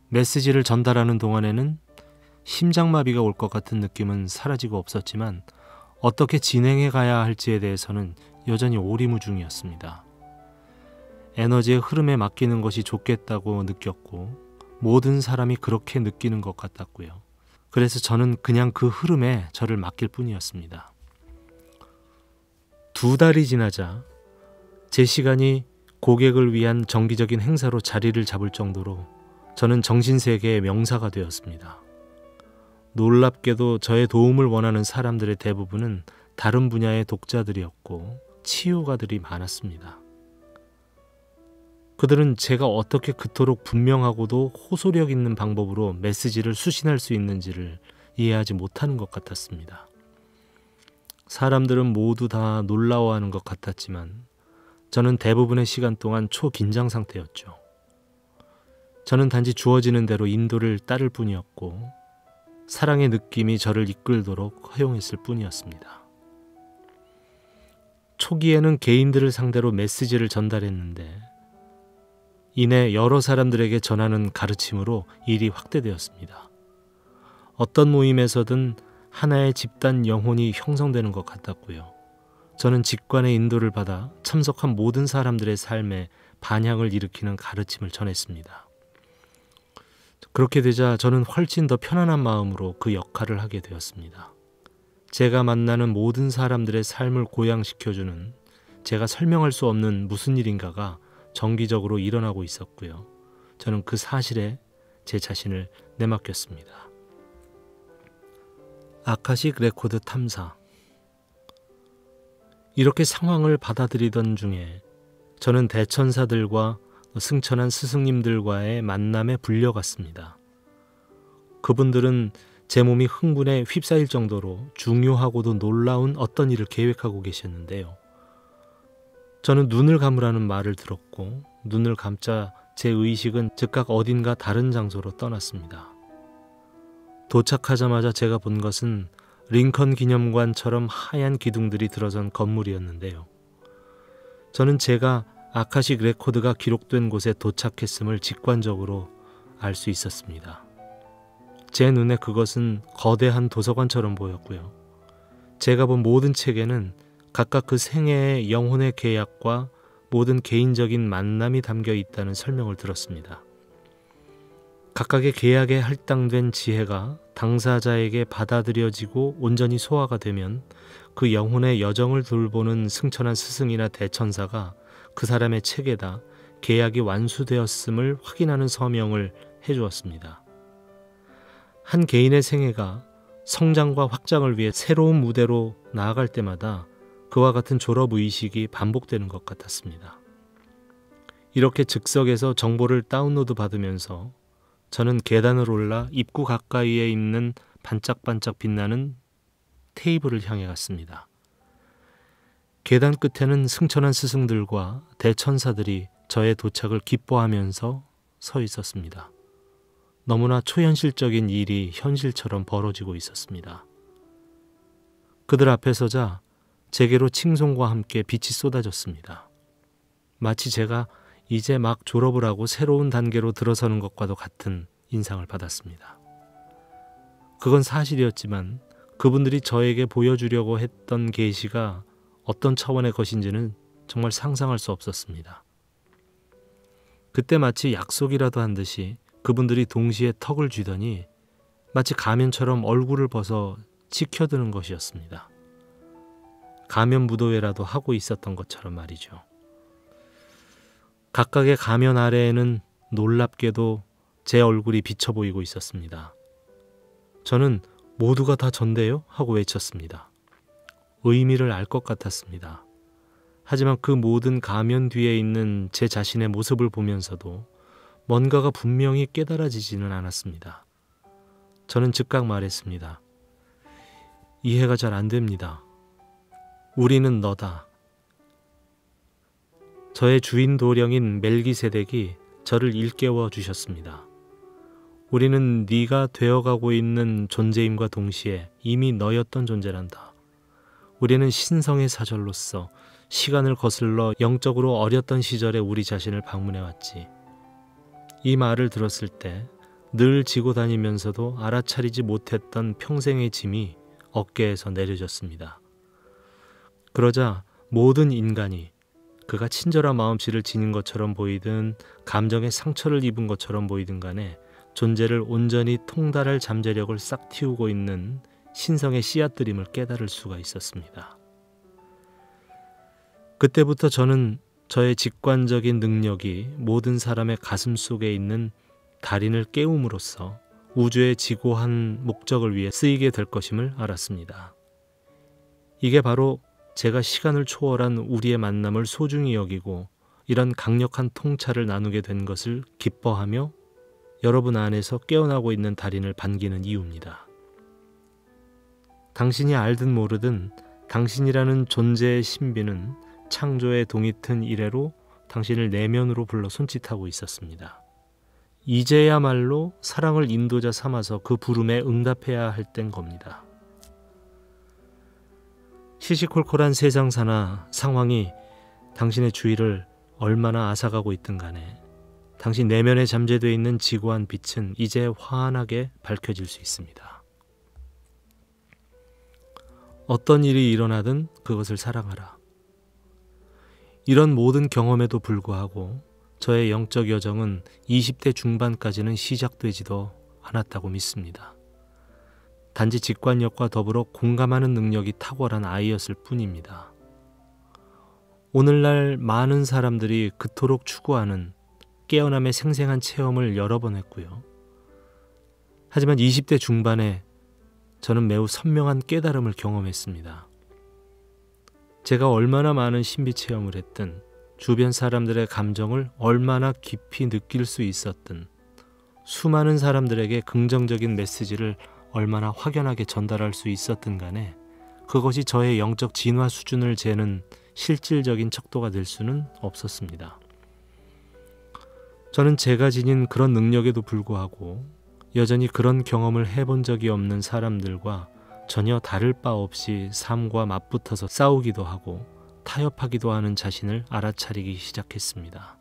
메시지를 전달하는 동안에는 심장마비가 올 것 같은 느낌은 사라지고 없었지만 어떻게 진행해 가야 할지에 대해서는 여전히 오리무중이었습니다. 에너지의 흐름에 맡기는 것이 좋겠다고 느꼈고 모든 사람이 그렇게 느끼는 것 같았고요. 그래서 저는 그냥 그 흐름에 저를 맡길 뿐이었습니다. 2달이 지나자 제 시간이 고객을 위한 정기적인 행사로 자리를 잡을 정도로 저는 정신세계의 명사가 되었습니다. 놀랍게도 저의 도움을 원하는 사람들의 대부분은 다른 분야의 독자들이었고 치유가들이 많았습니다. 그들은 제가 어떻게 그토록 분명하고도 호소력 있는 방법으로 메시지를 수신할 수 있는지를 이해하지 못하는 것 같았습니다. 사람들은 모두 다 놀라워하는 것 같았지만 저는 대부분의 시간 동안 초긴장 상태였죠. 저는 단지 주어지는 대로 인도를 따를 뿐이었고 사랑의 느낌이 저를 이끌도록 허용했을 뿐이었습니다. 초기에는 개인들을 상대로 메시지를 전달했는데 이내 여러 사람들에게 전하는 가르침으로 일이 확대되었습니다. 어떤 모임에서든 하나의 집단 영혼이 형성되는 것 같았고요. 저는 직관의 인도를 받아 참석한 모든 사람들의 삶에 반향을 일으키는 가르침을 전했습니다. 그렇게 되자 저는 훨씬 더 편안한 마음으로 그 역할을 하게 되었습니다. 제가 만나는 모든 사람들의 삶을 고양시켜주는 제가 설명할 수 없는 무슨 일인가가 정기적으로 일어나고 있었고요. 저는 그 사실에 제 자신을 내맡겼습니다. 아카식 레코드 탐사. 이렇게 상황을 받아들이던 중에 저는 대천사들과 승천한 스승님들과의 만남에 불려갔습니다. 그분들은 제 몸이 흥분에 휩싸일 정도로 중요하고도 놀라운 어떤 일을 계획하고 계셨는데요. 저는 눈을 감으라는 말을 들었고 눈을 감자 제 의식은 즉각 어딘가 다른 장소로 떠났습니다. 도착하자마자 제가 본 것은 링컨 기념관처럼 하얀 기둥들이 들어선 건물이었는데요. 저는 제가 아카식 레코드가 기록된 곳에 도착했음을 직관적으로 알 수 있었습니다. 제 눈에 그것은 거대한 도서관처럼 보였고요. 제가 본 모든 책에는 각각 그 생애의 영혼의 계약과 모든 개인적인 만남이 담겨 있다는 설명을 들었습니다. 각각의 계약에 할당된 지혜가 당사자에게 받아들여지고 온전히 소화가 되면 그 영혼의 여정을 돌보는 승천한 스승이나 대천사가 그 사람의 책에다 계약이 완수되었음을 확인하는 서명을 해주었습니다. 한 개인의 생애가 성장과 확장을 위해 새로운 무대로 나아갈 때마다 그와 같은 졸업의식이 반복되는 것 같았습니다. 이렇게 즉석에서 정보를 다운로드 받으면서 저는 계단을 올라 입구 가까이에 있는 반짝반짝 빛나는 테이블을 향해 갔습니다. 계단 끝에는 승천한 스승들과 대천사들이 저의 도착을 기뻐하면서 서 있었습니다. 너무나 초현실적인 일이 현실처럼 벌어지고 있었습니다. 그들 앞에 서자 제게로 칭송과 함께 빛이 쏟아졌습니다. 마치 제가 이제 막 졸업을 하고 새로운 단계로 들어서는 것과도 같은 인상을 받았습니다. 그건 사실이었지만 그분들이 저에게 보여주려고 했던 계시가 어떤 차원의 것인지는 정말 상상할 수 없었습니다. 그때 마치 약속이라도 한 듯이 그분들이 동시에 턱을 쥐더니 마치 가면처럼 얼굴을 벗어 치켜드는 것이었습니다. 가면 무도회라도 하고 있었던 것처럼 말이죠. 각각의 가면 아래에는 놀랍게도 제 얼굴이 비쳐 보이고 있었습니다. 저는 모두가 다 전데요? 하고 외쳤습니다. 의미를 알 것 같았습니다. 하지만 그 모든 가면 뒤에 있는 제 자신의 모습을 보면서도 뭔가가 분명히 깨달아지지는 않았습니다. 저는 즉각 말했습니다. 이해가 잘 안 됩니다. 우리는 너다. 저의 주인 도령인 멜기세덱이 저를 일깨워 주셨습니다. 우리는 네가 되어가고 있는 존재임과 동시에 이미 너였던 존재란다. 우리는 신성의 사절로서 시간을 거슬러 영적으로 어렸던 시절에 우리 자신을 방문해왔지. 이 말을 들었을 때 늘 지고 다니면서도 알아차리지 못했던 평생의 짐이 어깨에서 내려졌습니다. 그러자 모든 인간이 그가 친절한 마음씨를 지닌 것처럼 보이든 감정의 상처를 입은 것처럼 보이든 간에 존재를 온전히 통달할 잠재력을 싹 틔우고 있는 신성의 씨앗들임을 깨달을 수가 있었습니다. 그때부터 저는 저의 직관적인 능력이 모든 사람의 가슴 속에 있는 달인을 깨움으로써 우주의 지고한 목적을 위해 쓰이게 될 것임을 알았습니다. 이게 바로 제가 시간을 초월한 우리의 만남을 소중히 여기고 이런 강력한 통찰을 나누게 된 것을 기뻐하며 여러분 안에서 깨어나고 있는 달인을 반기는 이유입니다. 당신이 알든 모르든 당신이라는 존재의 신비는 창조의 동이 튼 이래로 당신을 내면으로 불러 손짓하고 있었습니다. 이제야말로 사랑을 인도자 삼아서 그 부름에 응답해야 할 땐 겁니다. 시시콜콜한 세상사나 상황이 당신의 주위를 얼마나 앗아가고 있든 간에 당신 내면에 잠재되어 있는 지고한 빛은 이제 환하게 밝혀질 수 있습니다. 어떤 일이 일어나든 그것을 사랑하라. 이런 모든 경험에도 불구하고 저의 영적 여정은 20대 중반까지는 시작되지도 않았다고 믿습니다. 단지 직관력과 더불어 공감하는 능력이 탁월한 아이였을 뿐입니다. 오늘날 많은 사람들이 그토록 추구하는 깨어남의 생생한 체험을 여러 번 했고요. 하지만 20대 중반에 저는 매우 선명한 깨달음을 경험했습니다. 제가 얼마나 많은 신비 체험을 했든 주변 사람들의 감정을 얼마나 깊이 느낄 수 있었든 수많은 사람들에게 긍정적인 메시지를 얼마나 확연하게 전달할 수 있었든 간에 그것이 저의 영적 진화 수준을 재는 실질적인 척도가 될 수는 없었습니다. 저는 제가 지닌 그런 능력에도 불구하고 여전히 그런 경험을 해본 적이 없는 사람들과 전혀 다를 바 없이 삶과 맞붙어서 싸우기도 하고 타협하기도 하는 자신을 알아차리기 시작했습니다.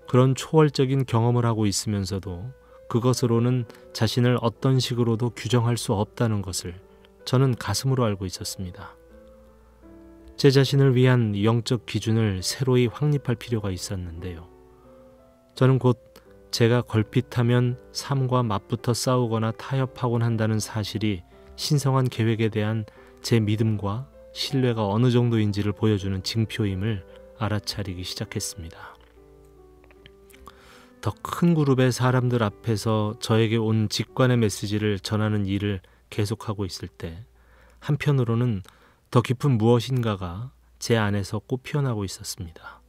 그런 초월적인 경험을 하고 있으면서도 그것으로는 자신을 어떤 식으로도 규정할 수 없다는 것을 저는 가슴으로 알고 있었습니다. 제 자신을 위한 영적 기준을 새로이 확립할 필요가 있었는데요. 저는 곧 제가 걸핏하면 삶과 맞붙어 싸우거나 타협하곤 한다는 사실이 신성한 계획에 대한 제 믿음과 신뢰가 어느 정도인지를 보여주는 징표임을 알아차리기 시작했습니다. 더 큰 그룹의 사람들 앞에서 저에게 온 직관의 메시지를 전하는 일을 계속하고 있을 때 한편으로는 더 깊은 무엇인가가 제 안에서 꽃 피어나고 있었습니다.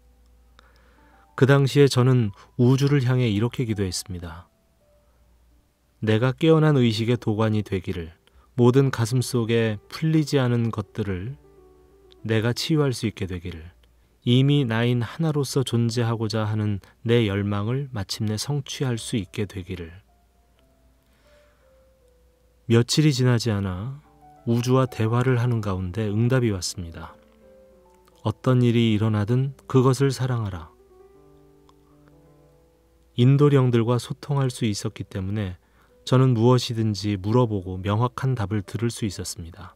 그 당시에 저는 우주를 향해 이렇게 기도했습니다. 내가 깨어난 의식의 도관이 되기를, 모든 가슴 속에 풀리지 않은 것들을 내가 치유할 수 있게 되기를, 이미 나인 하나로서 존재하고자 하는 내 열망을 마침내 성취할 수 있게 되기를. 며칠이 지나지 않아 우주와 대화를 하는 가운데 응답이 왔습니다. 어떤 일이 일어나든 그것을 사랑하라. 인도령들과 소통할 수 있었기 때문에 저는 무엇이든지 물어보고 명확한 답을 들을 수 있었습니다.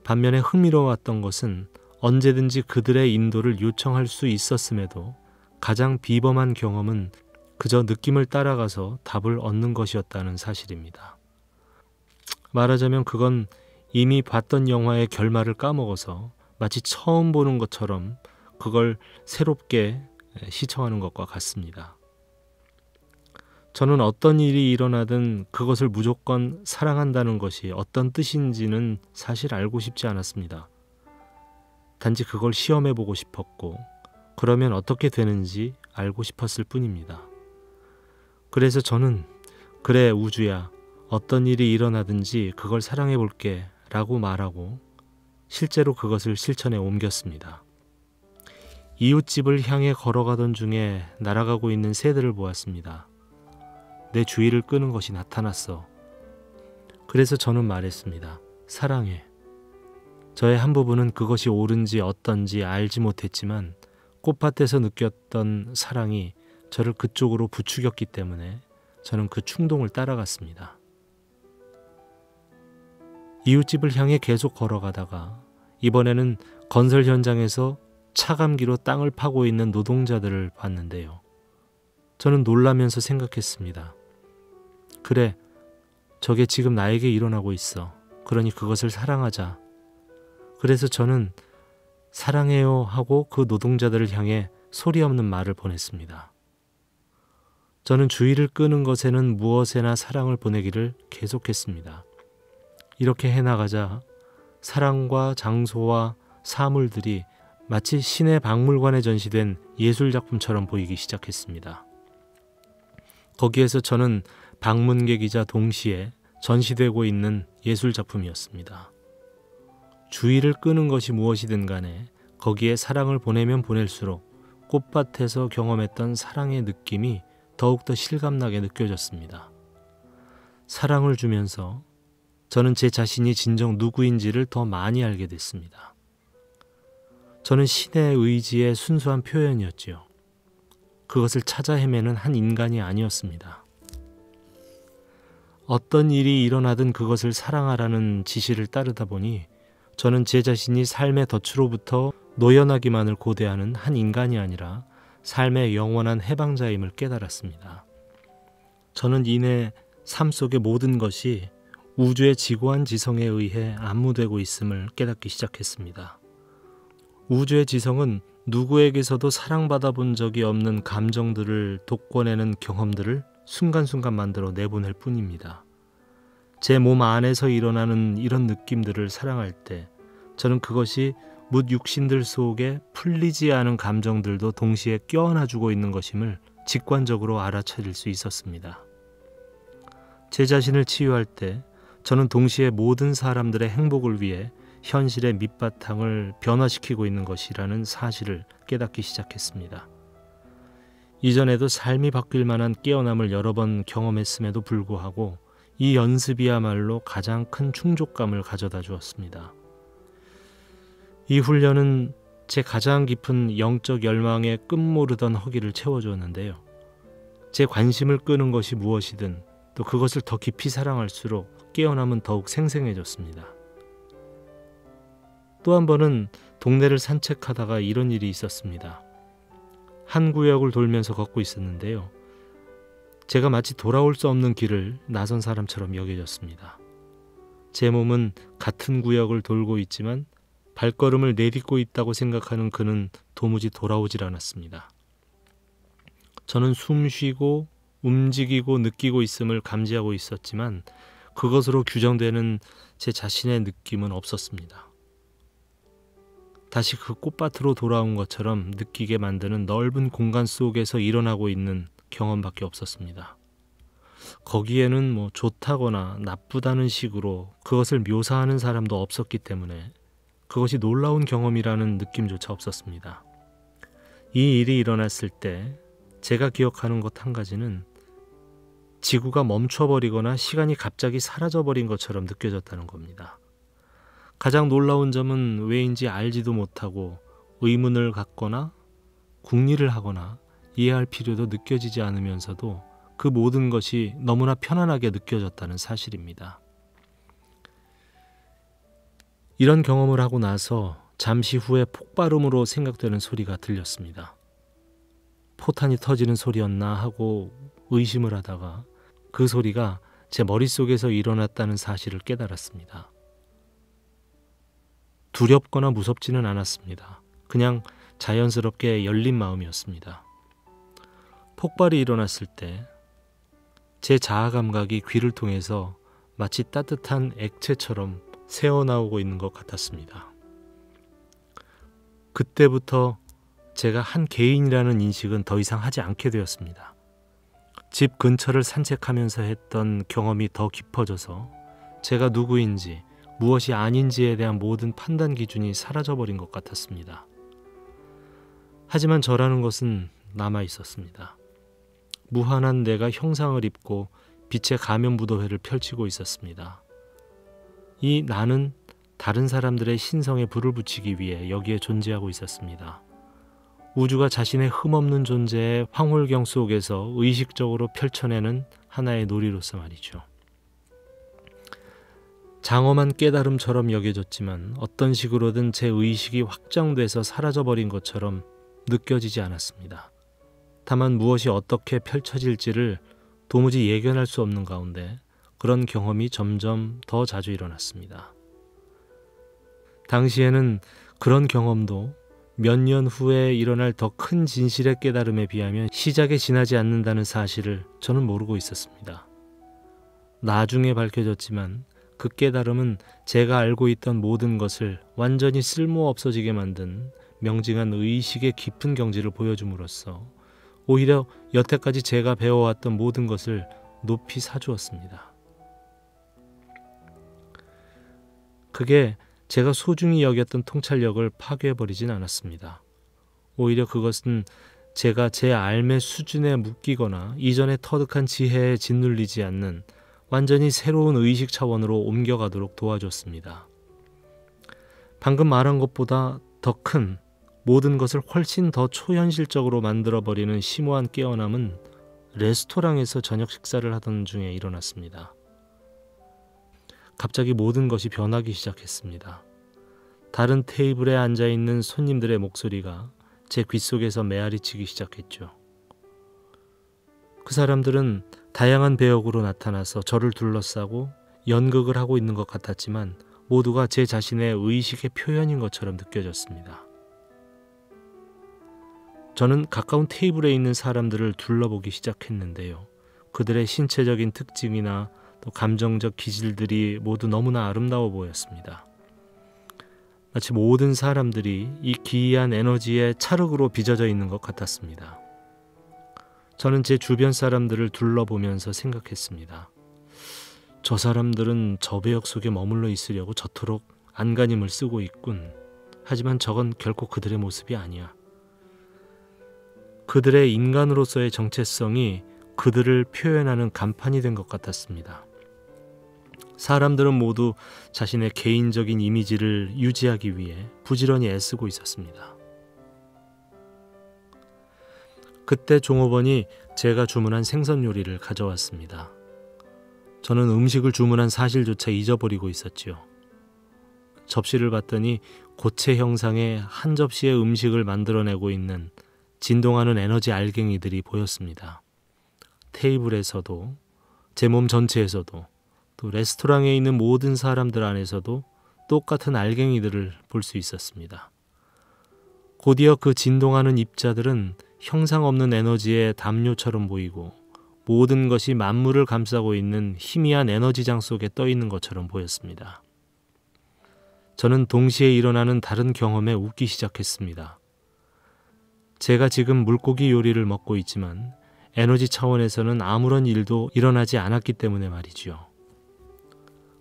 반면에 흥미로웠던 것은 언제든지 그들의 인도를 요청할 수 있었음에도 가장 비범한 경험은 그저 느낌을 따라가서 답을 얻는 것이었다는 사실입니다. 말하자면 그건 이미 봤던 영화의 결말을 까먹어서 마치 처음 보는 것처럼 그걸 새롭게 시청하는 것과 같습니다. 저는 어떤 일이 일어나든 그것을 무조건 사랑한다는 것이 어떤 뜻인지는 사실 알고 싶지 않았습니다. 단지 그걸 시험해보고 싶었고 그러면 어떻게 되는지 알고 싶었을 뿐입니다. 그래서 저는 그래 우주야, 어떤 일이 일어나든지 그걸 사랑해볼게 라고 말하고 실제로 그것을 실천에 옮겼습니다. 이웃집을 향해 걸어가던 중에 날아가고 있는 새들을 보았습니다. 내 주의를 끄는 것이 나타났어. 그래서 저는 말했습니다. 사랑해. 저의 한 부분은 그것이 옳은지 어떤지 알지 못했지만 꽃밭에서 느꼈던 사랑이 저를 그쪽으로 부추겼기 때문에 저는 그 충동을 따라갔습니다. 이웃집을 향해 계속 걸어가다가 이번에는 건설 현장에서 차감기로 땅을 파고 있는 노동자들을 봤는데요. 저는 놀라면서 생각했습니다. 그래, 저게 지금 나에게 일어나고 있어. 그러니 그것을 사랑하자. 그래서 저는 사랑해요 하고 그 노동자들을 향해 소리 없는 말을 보냈습니다. 저는 주의를 끄는 것에는 무엇에나 사랑을 보내기를 계속했습니다. 이렇게 해나가자 사랑과 장소와 사물들이 마치 시내 박물관에 전시된 예술작품처럼 보이기 시작했습니다. 거기에서 저는 방문객이자 동시에 전시되고 있는 예술작품이었습니다. 주의를 끄는 것이 무엇이든 간에 거기에 사랑을 보내면 보낼수록 꽃밭에서 경험했던 사랑의 느낌이 더욱더 실감나게 느껴졌습니다. 사랑을 주면서 저는 제 자신이 진정 누구인지를 더 많이 알게 됐습니다. 저는 신의 의지의 순수한 표현이었지요. 그것을 찾아 헤매는 한 인간이 아니었습니다. 어떤 일이 일어나든 그것을 사랑하라는 지시를 따르다 보니 저는 제 자신이 삶의 덫으로부터 노연하기만을 고대하는 한 인간이 아니라 삶의 영원한 해방자임을 깨달았습니다. 저는 이내 삶 속의 모든 것이 우주의 지고한 지성에 의해 안무되고 있음을 깨닫기 시작했습니다. 우주의 지성은 누구에게서도 사랑받아 본 적이 없는 감정들을 돋궈내는 경험들을 순간순간 만들어 내보낼 뿐입니다. 제 몸 안에서 일어나는 이런 느낌들을 사랑할 때 저는 그것이 뭇 육신들 속에 풀리지 않은 감정들도 동시에 껴안아주고 있는 것임을 직관적으로 알아차릴 수 있었습니다. 제 자신을 치유할 때 저는 동시에 모든 사람들의 행복을 위해 현실의 밑바탕을 변화시키고 있는 것이라는 사실을 깨닫기 시작했습니다. 이전에도 삶이 바뀔 만한 깨어남을 여러 번 경험했음에도 불구하고 이 연습이야말로 가장 큰 충족감을 가져다 주었습니다. 이 훈련은 제 가장 깊은 영적 열망의 끝모르던 허기를 채워주었는데요. 제 관심을 끄는 것이 무엇이든 또 그것을 더 깊이 사랑할수록 깨어남은 더욱 생생해졌습니다. 또 한 번은 동네를 산책하다가 이런 일이 있었습니다. 한 구역을 돌면서 걷고 있었는데요. 제가 마치 돌아올 수 없는 길을 나선 사람처럼 여겨졌습니다. 제 몸은 같은 구역을 돌고 있지만 발걸음을 내딛고 있다고 생각하는 그는 도무지 돌아오질 않았습니다. 저는 숨쉬고 움직이고 느끼고 있음을 감지하고 있었지만 그것으로 규정되는 제 자신의 느낌은 없었습니다. 다시 그 꽃밭으로 돌아온 것처럼 느끼게 만드는 넓은 공간 속에서 일어나고 있는 경험밖에 없었습니다. 거기에는 좋다거나 나쁘다는 식으로 그것을 묘사하는 사람도 없었기 때문에 그것이 놀라운 경험이라는 느낌조차 없었습니다. 이 일이 일어났을 때 제가 기억하는 것 한 가지는 지구가 멈춰버리거나 시간이 갑자기 사라져버린 것처럼 느껴졌다는 겁니다. 가장 놀라운 점은 왜인지 알지도 못하고 의문을 갖거나 궁리를 하거나 이해할 필요도 느껴지지 않으면서도 그 모든 것이 너무나 편안하게 느껴졌다는 사실입니다. 이런 경험을 하고 나서 잠시 후에 폭발음으로 생각되는 소리가 들렸습니다. 포탄이 터지는 소리였나 하고 의심을 하다가 그 소리가 제 머릿속에서 일어났다는 사실을 깨달았습니다. 두렵거나 무섭지는 않았습니다. 그냥 자연스럽게 열린 마음이었습니다. 폭발이 일어났을 때 제 자아 감각이 귀를 통해서 마치 따뜻한 액체처럼 새어나오고 있는 것 같았습니다. 그때부터 제가 한 개인이라는 인식은 더 이상 하지 않게 되었습니다. 집 근처를 산책하면서 했던 경험이 더 깊어져서 제가 누구인지 무엇이 아닌지에 대한 모든 판단 기준이 사라져버린 것 같았습니다. 하지만 저라는 것은 남아 있었습니다. 무한한 내가 형상을 입고 빛의 가면무도회를 펼치고 있었습니다. 이 나는 다른 사람들의 신성에 불을 붙이기 위해 여기에 존재하고 있었습니다. 우주가 자신의 흠없는 존재의 황홀경 속에서 의식적으로 펼쳐내는 하나의 놀이로서 말이죠. 장엄한 깨달음처럼 여겨졌지만 어떤 식으로든 제 의식이 확정돼서 사라져버린 것처럼 느껴지지 않았습니다. 다만 무엇이 어떻게 펼쳐질지를 도무지 예견할 수 없는 가운데 그런 경험이 점점 더 자주 일어났습니다. 당시에는 그런 경험도 몇 년 후에 일어날 더 큰 진실의 깨달음에 비하면 시작에 지나지 않는다는 사실을 저는 모르고 있었습니다. 나중에 밝혀졌지만 그 깨달음은 제가 알고 있던 모든 것을 완전히 쓸모없어지게 만든 명징한 의식의 깊은 경지를 보여줌으로써 오히려 여태까지 제가 배워왔던 모든 것을 높이 사주었습니다. 그게 제가 소중히 여겼던 통찰력을 파괴해버리진 않았습니다. 오히려 그것은 제가 제 삶의 수준에 묶이거나 이전에 터득한 지혜에 짓눌리지 않는 완전히 새로운 의식 차원으로 옮겨가도록 도와줬습니다. 방금 말한 것보다 더 큰 모든 것을 훨씬 더 초현실적으로 만들어버리는 심오한 깨어남은 레스토랑에서 저녁 식사를 하던 중에 일어났습니다. 갑자기 모든 것이 변하기 시작했습니다. 다른 테이블에 앉아있는 손님들의 목소리가 제 귓속에서 메아리치기 시작했죠. 그 사람들은 다양한 배역으로 나타나서 저를 둘러싸고 연극을 하고 있는 것 같았지만 모두가 제 자신의 의식의 표현인 것처럼 느껴졌습니다. 저는 가까운 테이블에 있는 사람들을 둘러보기 시작했는데요. 그들의 신체적인 특징이나 또 감정적 기질들이 모두 너무나 아름다워 보였습니다. 마치 모든 사람들이 이 기이한 에너지의 찰흙으로 빚어져 있는 것 같았습니다. 저는 제 주변 사람들을 둘러보면서 생각했습니다. 저 사람들은 저 배역 속에 머물러 있으려고 저토록 안간힘을 쓰고 있군. 하지만 저건 결코 그들의 모습이 아니야. 그들의 인간으로서의 정체성이 그들을 표현하는 간판이 된 것 같았습니다. 사람들은 모두 자신의 개인적인 이미지를 유지하기 위해 부지런히 애쓰고 있었습니다. 그때 종업원이 제가 주문한 생선 요리를 가져왔습니다. 저는 음식을 주문한 사실조차 잊어버리고 있었지요. 접시를 봤더니 고체 형상의 한 접시의 음식을 만들어내고 있는 진동하는 에너지 알갱이들이 보였습니다. 테이블에서도 제 몸 전체에서도 또 레스토랑에 있는 모든 사람들 안에서도 똑같은 알갱이들을 볼 수 있었습니다. 곧이어 그 진동하는 입자들은 형상 없는 에너지의 담요처럼 보이고 모든 것이 만물을 감싸고 있는 희미한 에너지장 속에 떠 있는 것처럼 보였습니다. 저는 동시에 일어나는 다른 경험에 웃기 시작했습니다. 제가 지금 물고기 요리를 먹고 있지만 에너지 차원에서는 아무런 일도 일어나지 않았기 때문에 말이죠.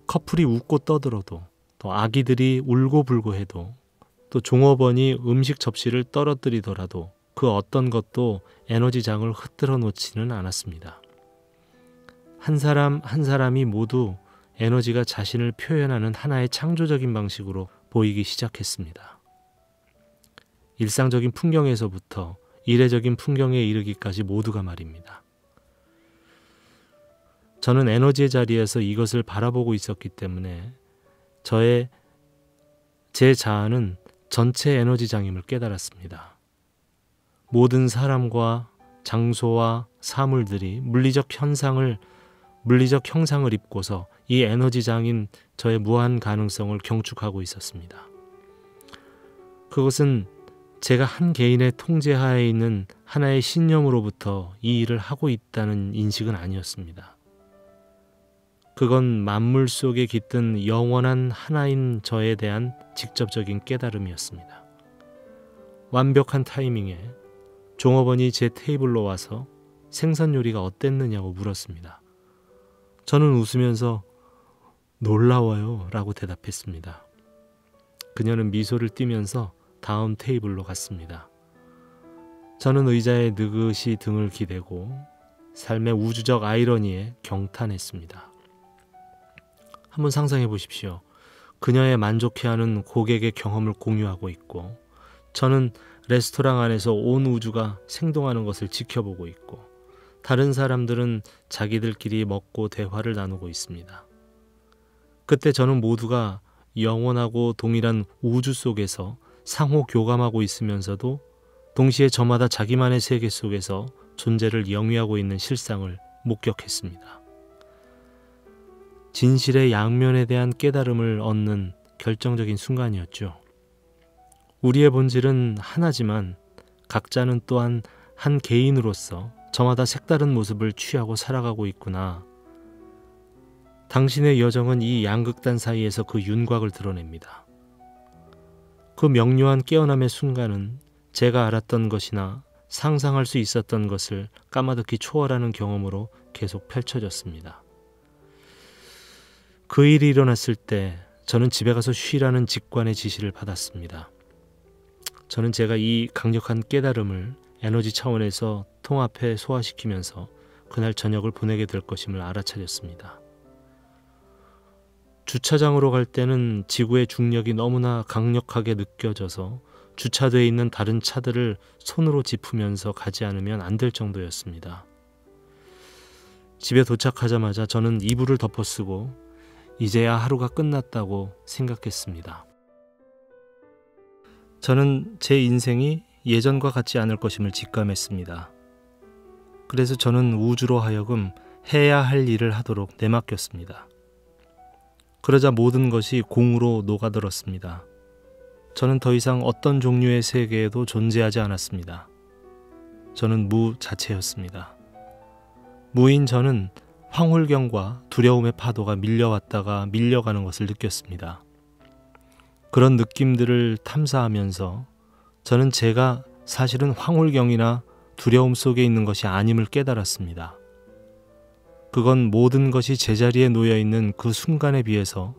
커플이 웃고 떠들어도, 또 아기들이 울고불고 해도, 또 종업원이 음식 접시를 떨어뜨리더라도 그 어떤 것도 에너지장을 흩뜨러 놓지는 않았습니다. 한 사람 한 사람이 모두 에너지가 자신을 표현하는 하나의 창조적인 방식으로 보이기 시작했습니다. 일상적인 풍경에서부터 이례적인 풍경에 이르기까지 모두가 말입니다. 저는 에너지의 자리에서 이것을 바라보고 있었기 때문에 제 자아는 전체 에너지장임을 깨달았습니다. 모든 사람과 장소와 사물들이 물리적 형상을 입고서 이 에너지장인 저의 무한 가능성을 경축하고 있었습니다. 그것은 제가 한 개인의 통제하에 있는 하나의 신념으로부터 이 일을 하고 있다는 인식은 아니었습니다. 그건 만물 속에 깃든 영원한 하나인 저에 대한 직접적인 깨달음이었습니다. 완벽한 타이밍에 종업원이 제 테이블로 와서 생선 요리가 어땠느냐고 물었습니다. 저는 웃으면서 놀라워요 라고 대답했습니다. 그녀는 미소를 띠면서 다음 테이블로 갔습니다. 저는 의자에 느긋이 등을 기대고 삶의 우주적 아이러니에 경탄했습니다. 한번 상상해 보십시오. 그녀의 만족해하는 고객의 경험을 공유하고 있고 저는 레스토랑 안에서 온 우주가 생동하는 것을 지켜보고 있고 다른 사람들은 자기들끼리 먹고 대화를 나누고 있습니다. 그때 저는 모두가 영원하고 동일한 우주 속에서 상호 교감하고 있으면서도 동시에 저마다 자기만의 세계 속에서 존재를 영위하고 있는 실상을 목격했습니다. 진실의 양면에 대한 깨달음을 얻는 결정적인 순간이었죠. 우리의 본질은 하나지만 각자는 또한 한 개인으로서 저마다 색다른 모습을 취하고 살아가고 있구나. 당신의 여정은 이 양극단 사이에서 그 윤곽을 드러냅니다. 그 명료한 깨어남의 순간은 제가 알았던 것이나 상상할 수 있었던 것을 까마득히 초월하는 경험으로 계속 펼쳐졌습니다. 그 일이 일어났을 때 저는 집에 가서 쉬라는 직관의 지시를 받았습니다. 저는 제가 이 강력한 깨달음을 에너지 차원에서 통합해 소화시키면서 그날 저녁을 보내게 될 것임을 알아차렸습니다. 주차장으로 갈 때는 지구의 중력이 너무나 강력하게 느껴져서 주차되어 있는 다른 차들을 손으로 짚으면서 가지 않으면 안 될 정도였습니다. 집에 도착하자마자 저는 이불을 덮어쓰고 이제야 하루가 끝났다고 생각했습니다. 저는 제 인생이 예전과 같지 않을 것임을 직감했습니다. 그래서 저는 우주로 하여금 해야 할 일을 하도록 내맡겼습니다. 그러자 모든 것이 공으로 녹아들었습니다. 저는 더 이상 어떤 종류의 세계에도 존재하지 않았습니다. 저는 무 자체였습니다. 무인 저는 황홀경과 두려움의 파도가 밀려왔다가 밀려가는 것을 느꼈습니다. 그런 느낌들을 탐사하면서 저는 제가 사실은 황홀경이나 두려움 속에 있는 것이 아님을 깨달았습니다. 그건 모든 것이 제자리에 놓여있는 그 순간에 비해서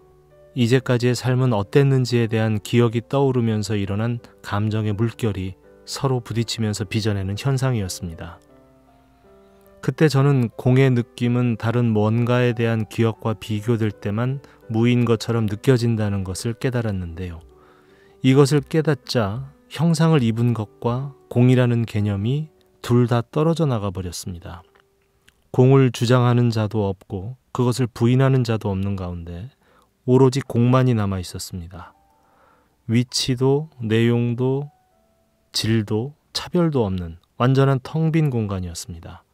이제까지의 삶은 어땠는지에 대한 기억이 떠오르면서 일어난 감정의 물결이 서로 부딪히면서 빚어내는 현상이었습니다. 그때 저는 공의 느낌은 다른 뭔가에 대한 기억과 비교될 때만 무인 것처럼 느껴진다는 것을 깨달았는데요. 이것을 깨닫자 형상을 입은 것과 공이라는 개념이 둘 다 떨어져 나가 버렸습니다. 공을 주장하는 자도 없고 그것을 부인하는 자도 없는 가운데 오로지 공만이 남아 있었습니다. 위치도 내용도 질도 차별도 없는 완전한 텅 빈 공간이었습니다.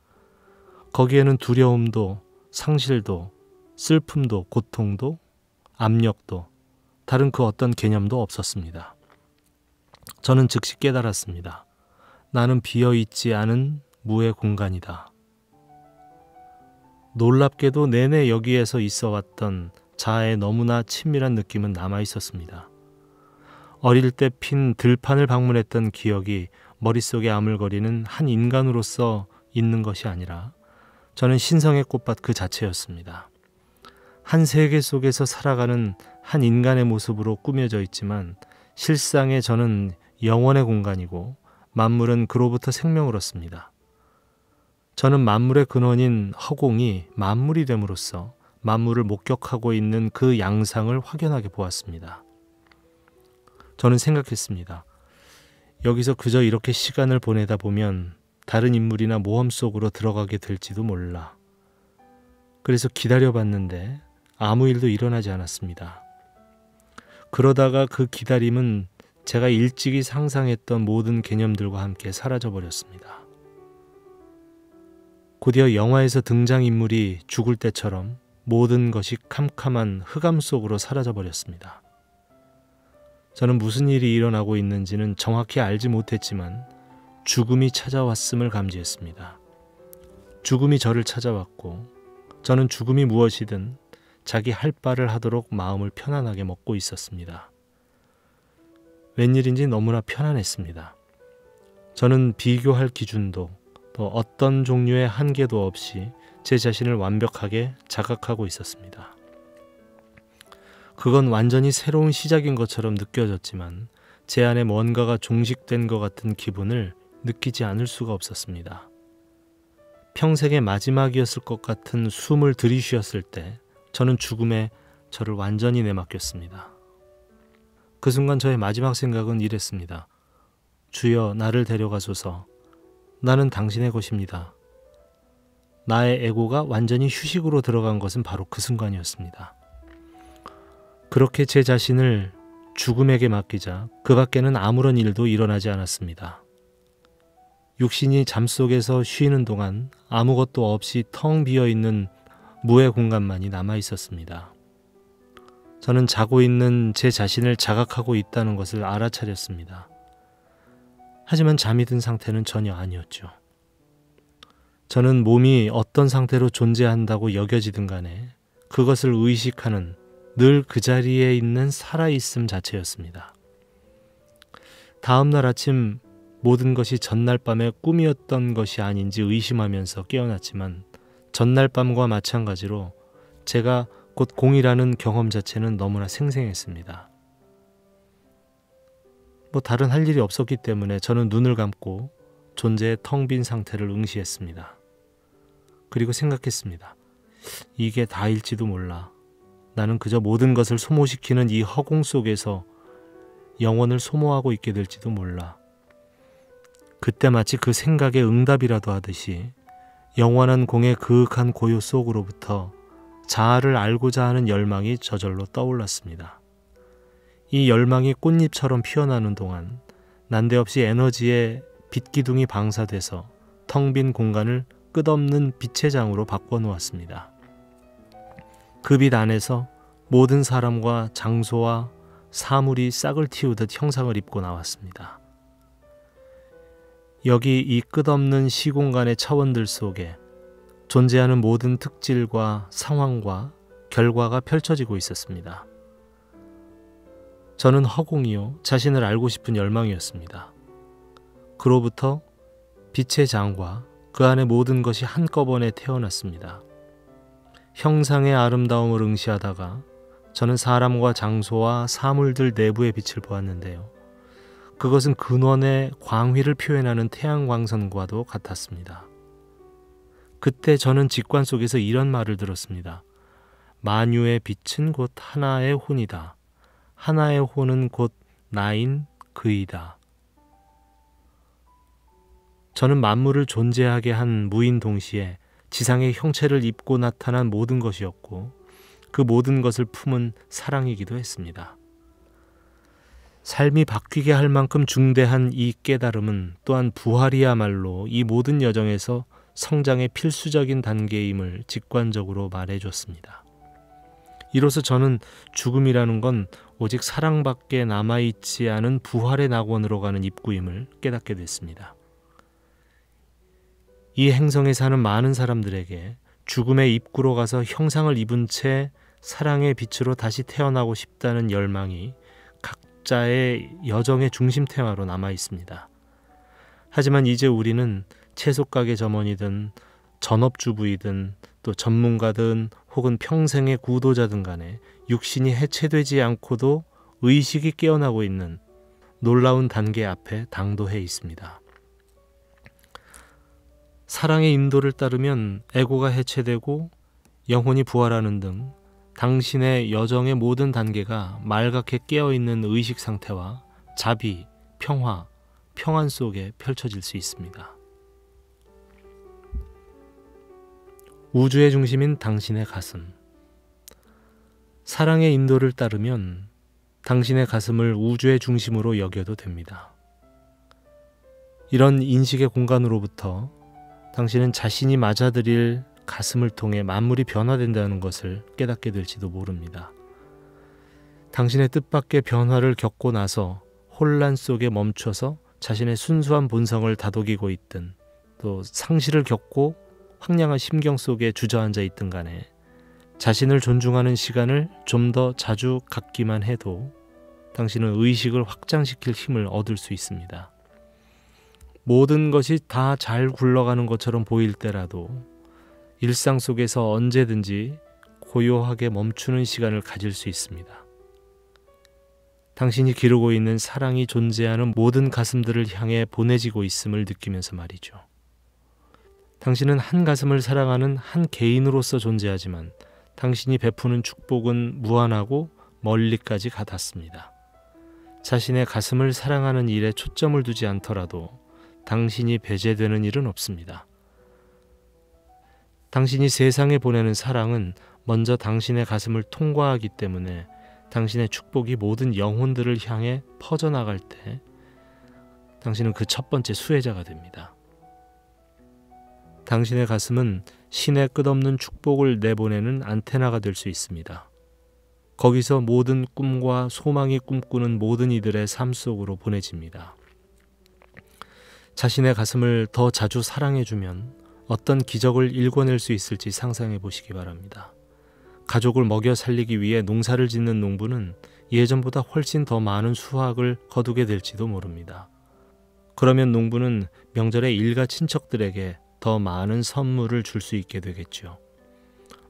거기에는 두려움도 상실도 슬픔도 고통도 압력도 다른 그 어떤 개념도 없었습니다. 저는 즉시 깨달았습니다. 나는 비어있지 않은 무의 공간이다. 놀랍게도 내내 여기에서 있어왔던 자아의 너무나 친밀한 느낌은 남아있었습니다. 어릴 때 핀 들판을 방문했던 기억이 머릿속에 아물거리는 한 인간으로서 있는 것이 아니라 저는 신성의 꽃밭 그 자체였습니다. 한 세계 속에서 살아가는 한 인간의 모습으로 꾸며져 있지만 실상에 저는 영원의 공간이고 만물은 그로부터 생명을 얻습니다. 저는 만물의 근원인 허공이 만물이 됨으로써 만물을 목격하고 있는 그 양상을 확연하게 보았습니다. 저는 생각했습니다. 여기서 그저 이렇게 시간을 보내다 보면 다른 인물이나 모험 속으로 들어가게 될지도 몰라. 그래서 기다려봤는데 아무 일도 일어나지 않았습니다. 그러다가 그 기다림은 제가 일찍이 상상했던 모든 개념들과 함께 사라져버렸습니다. 곧이어 영화에서 등장인물이 죽을 때처럼 모든 것이 캄캄한 흑암 속으로 사라져버렸습니다. 저는 무슨 일이 일어나고 있는지는 정확히 알지 못했지만 죽음이 찾아왔음을 감지했습니다. 죽음이 저를 찾아왔고 저는 죽음이 무엇이든 자기 할 바를 하도록 마음을 편안하게 먹고 있었습니다. 웬일인지 너무나 편안했습니다. 저는 비교할 기준도 또 어떤 종류의 한계도 없이 제 자신을 완벽하게 자각하고 있었습니다. 그건 완전히 새로운 시작인 것처럼 느껴졌지만 제 안에 뭔가가 종식된 것 같은 기분을 느끼지 않을 수가 없었습니다. 평생의 마지막이었을 것 같은 숨을 들이쉬었을 때 저는 죽음에 저를 완전히 내맡겼습니다. 그 순간 저의 마지막 생각은 이랬습니다. 주여, 나를 데려가소서. 나는 당신의 것입니다. 나의 에고가 완전히 휴식으로 들어간 것은 바로 그 순간이었습니다. 그렇게 제 자신을 죽음에게 맡기자 그 밖에는 아무런 일도 일어나지 않았습니다. 육신이 잠속에서 쉬는 동안 아무것도 없이 텅 비어있는 무의 공간만이 남아 있었습니다. 저는 자고 있는 제 자신을 자각하고 있다는 것을 알아차렸습니다. 하지만 잠이 든 상태는 전혀 아니었죠. 저는 몸이 어떤 상태로 존재한다고 여겨지든 간에 그것을 의식하는 늘 그 자리에 있는 살아있음 자체였습니다. 다음 날 아침 모든 것이 전날 밤의 꿈이었던 것이 아닌지 의심하면서 깨어났지만 전날 밤과 마찬가지로 제가 곧 공이라는 경험 자체는 너무나 생생했습니다. 다른 할 일이 없었기 때문에 저는 눈을 감고 존재의 텅 빈 상태를 응시했습니다. 그리고 생각했습니다. 이게 다일지도 몰라. 나는 그저 모든 것을 소모시키는 이 허공 속에서 영혼을 소모하고 있게 될지도 몰라. 그때 마치 그 생각에 응답이라도 하듯이 영원한 공의 그윽한 고요 속으로부터 자아를 알고자 하는 열망이 저절로 떠올랐습니다. 이 열망이 꽃잎처럼 피어나는 동안 난데없이 에너지의 빛기둥이 방사돼서 텅 빈 공간을 끝없는 빛의 장으로 바꿔놓았습니다. 그 빛 안에서 모든 사람과 장소와 사물이 싹을 틔우듯 형상을 입고 나왔습니다. 여기 이 끝없는 시공간의 차원들 속에 존재하는 모든 특질과 상황과 결과가 펼쳐지고 있었습니다. 저는 허공이요, 자신을 알고 싶은 열망이었습니다. 그로부터 빛의 장과 그 안의 모든 것이 한꺼번에 태어났습니다. 형상의 아름다움을 응시하다가 저는 사람과 장소와 사물들 내부의 빛을 보았는데요. 그것은 근원의 광휘를 표현하는 태양광선과도 같았습니다. 그때 저는 직관 속에서 이런 말을 들었습니다. 만유의 빛은 곧 하나의 혼이다. 하나의 혼은 곧 나인 그이다. 저는 만물을 존재하게 한 무인 동시에 지상의 형체를 입고 나타난 모든 것이었고 그 모든 것을 품은 사랑이기도 했습니다. 삶이 바뀌게 할 만큼 중대한 이 깨달음은 또한 부활이야말로 이 모든 여정에서 성장의 필수적인 단계임을 직관적으로 말해줬습니다. 이로써 저는 죽음이라는 건 오직 사랑밖에 남아있지 않은 부활의 낙원으로 가는 입구임을 깨닫게 됐습니다. 이 행성에 사는 많은 사람들에게 죽음의 입구로 가서 형상을 입은 채 사랑의 빛으로 다시 태어나고 싶다는 열망이 각자의 여정의 중심 테마로 남아 있습니다. 하지만 이제 우리는 채소가게 점원이든 전업주부이든 또 전문가든 혹은 평생의 구도자든 간에 육신이 해체되지 않고도 의식이 깨어나고 있는 놀라운 단계 앞에 당도해 있습니다. 사랑의 인도를 따르면 에고가 해체되고 영혼이 부활하는 등 당신의 여정의 모든 단계가 말갛게 깨어있는 의식 상태와 자비, 평화, 평안 속에 펼쳐질 수 있습니다. 우주의 중심인 당신의 가슴. 사랑의 인도를 따르면 당신의 가슴을 우주의 중심으로 여겨도 됩니다. 이런 인식의 공간으로부터 당신은 자신이 맞아들일 가슴을 통해 만물이 변화된다는 것을 깨닫게 될지도 모릅니다. 당신의 뜻밖의 변화를 겪고 나서 혼란 속에 멈춰서 자신의 순수한 본성을 다독이고 있든 또 상실을 겪고 황량한 심경 속에 주저앉아 있든 간에 자신을 존중하는 시간을 좀 더 자주 갖기만 해도 당신은 의식을 확장시킬 힘을 얻을 수 있습니다. 모든 것이 다 잘 굴러가는 것처럼 보일 때라도 일상 속에서 언제든지 고요하게 멈추는 시간을 가질 수 있습니다. 당신이 기르고 있는 사랑이 존재하는 모든 가슴들을 향해 보내지고 있음을 느끼면서 말이죠. 당신은 한 가슴을 사랑하는 한 개인으로서 존재하지만 당신이 베푸는 축복은 무한하고 멀리까지 가닿습니다. 자신의 가슴을 사랑하는 일에 초점을 두지 않더라도 당신이 배제되는 일은 없습니다. 당신이 세상에 보내는 사랑은 먼저 당신의 가슴을 통과하기 때문에 당신의 축복이 모든 영혼들을 향해 퍼져나갈 때 당신은 그 첫 번째 수혜자가 됩니다. 당신의 가슴은 신의 끝없는 축복을 내보내는 안테나가 될 수 있습니다. 거기서 모든 꿈과 소망이 꿈꾸는 모든 이들의 삶 속으로 보내집니다. 자신의 가슴을 더 자주 사랑해주면 어떤 기적을 일궈낼 수 있을지 상상해 보시기 바랍니다. 가족을 먹여 살리기 위해 농사를 짓는 농부는 예전보다 훨씬 더 많은 수확을 거두게 될지도 모릅니다. 그러면 농부는 명절에 일가 친척들에게 더 많은 선물을 줄 수 있게 되겠죠.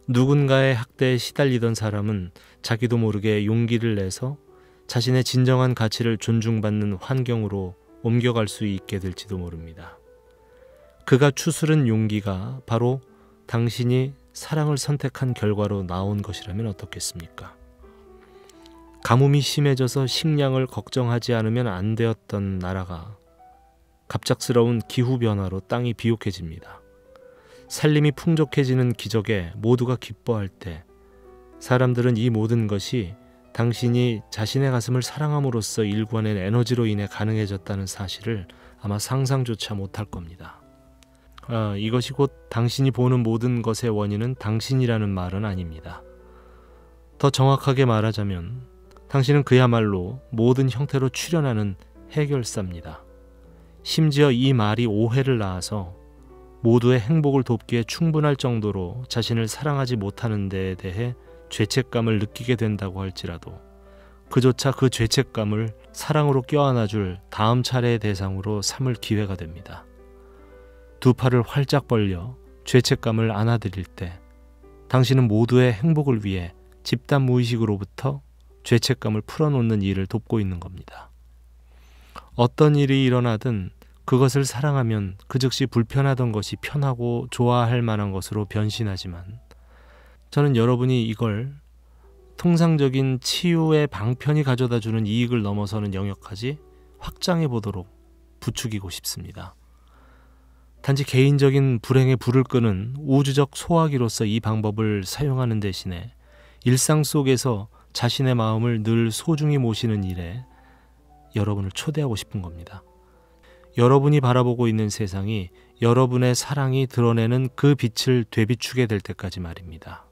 누군가의 학대에 시달리던 사람은 자기도 모르게 용기를 내서 자신의 진정한 가치를 존중받는 환경으로 옮겨갈 수 있게 될지도 모릅니다. 그가 추스른 용기가 바로 당신이 사랑을 선택한 결과로 나온 것이라면 어떻겠습니까? 가뭄이 심해져서 식량을 걱정하지 않으면 안 되었던 나라가 갑작스러운 기후변화로 땅이 비옥해집니다. 살림이 풍족해지는 기적에 모두가 기뻐할 때 사람들은 이 모든 것이 당신이 자신의 가슴을 사랑함으로써 일궈낸 에너지로 인해 가능해졌다는 사실을 아마 상상조차 못할 겁니다. 이것이 곧 당신이 보는 모든 것의 원인은 당신이라는 말은 아닙니다. 더 정확하게 말하자면 당신은 그야말로 모든 형태로 출현하는 해결사입니다. 심지어 이 말이 오해를 낳아서 모두의 행복을 돕기에 충분할 정도로 자신을 사랑하지 못하는 데에 대해 죄책감을 느끼게 된다고 할지라도 그조차 그 죄책감을 사랑으로 껴안아줄 다음 차례의 대상으로 삼을 기회가 됩니다. 두 팔을 활짝 벌려 죄책감을 안아드릴 때 당신은 모두의 행복을 위해 집단 무의식으로부터 죄책감을 풀어놓는 일을 돕고 있는 겁니다. 어떤 일이 일어나든 그것을 사랑하면 그 즉시 불편하던 것이 편하고 좋아할 만한 것으로 변신하지만 저는 여러분이 이걸 통상적인 치유의 방편이 가져다주는 이익을 넘어서는 영역까지 확장해 보도록 부추기고 싶습니다. 단지 개인적인 불행에 불을 끄는 우주적 소화기로서 이 방법을 사용하는 대신에 일상 속에서 자신의 마음을 늘 소중히 모시는 일에 여러분을 초대하고 싶은 겁니다. 여러분이 바라보고 있는 세상이 여러분의 사랑이 드러내는 그 빛을 되비추게 될 때까지 말입니다.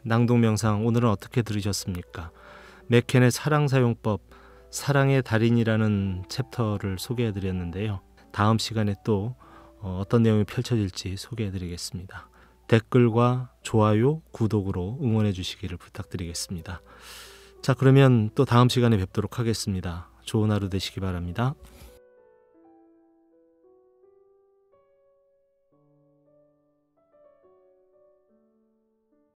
낭독명상 오늘은 어떻게 들으셨습니까? 맥켄의 사랑사용법 사랑의 달인이라는 챕터를 소개해드렸는데요. 다음 시간에 또 어떤 내용이 펼쳐질지 소개해드리겠습니다. 댓글과 좋아요, 구독으로 응원해 주시기를 부탁드리겠습니다. 자, 그러면 또 다음 시간에 뵙도록 하겠습니다. 좋은 하루 되시기 바랍니다.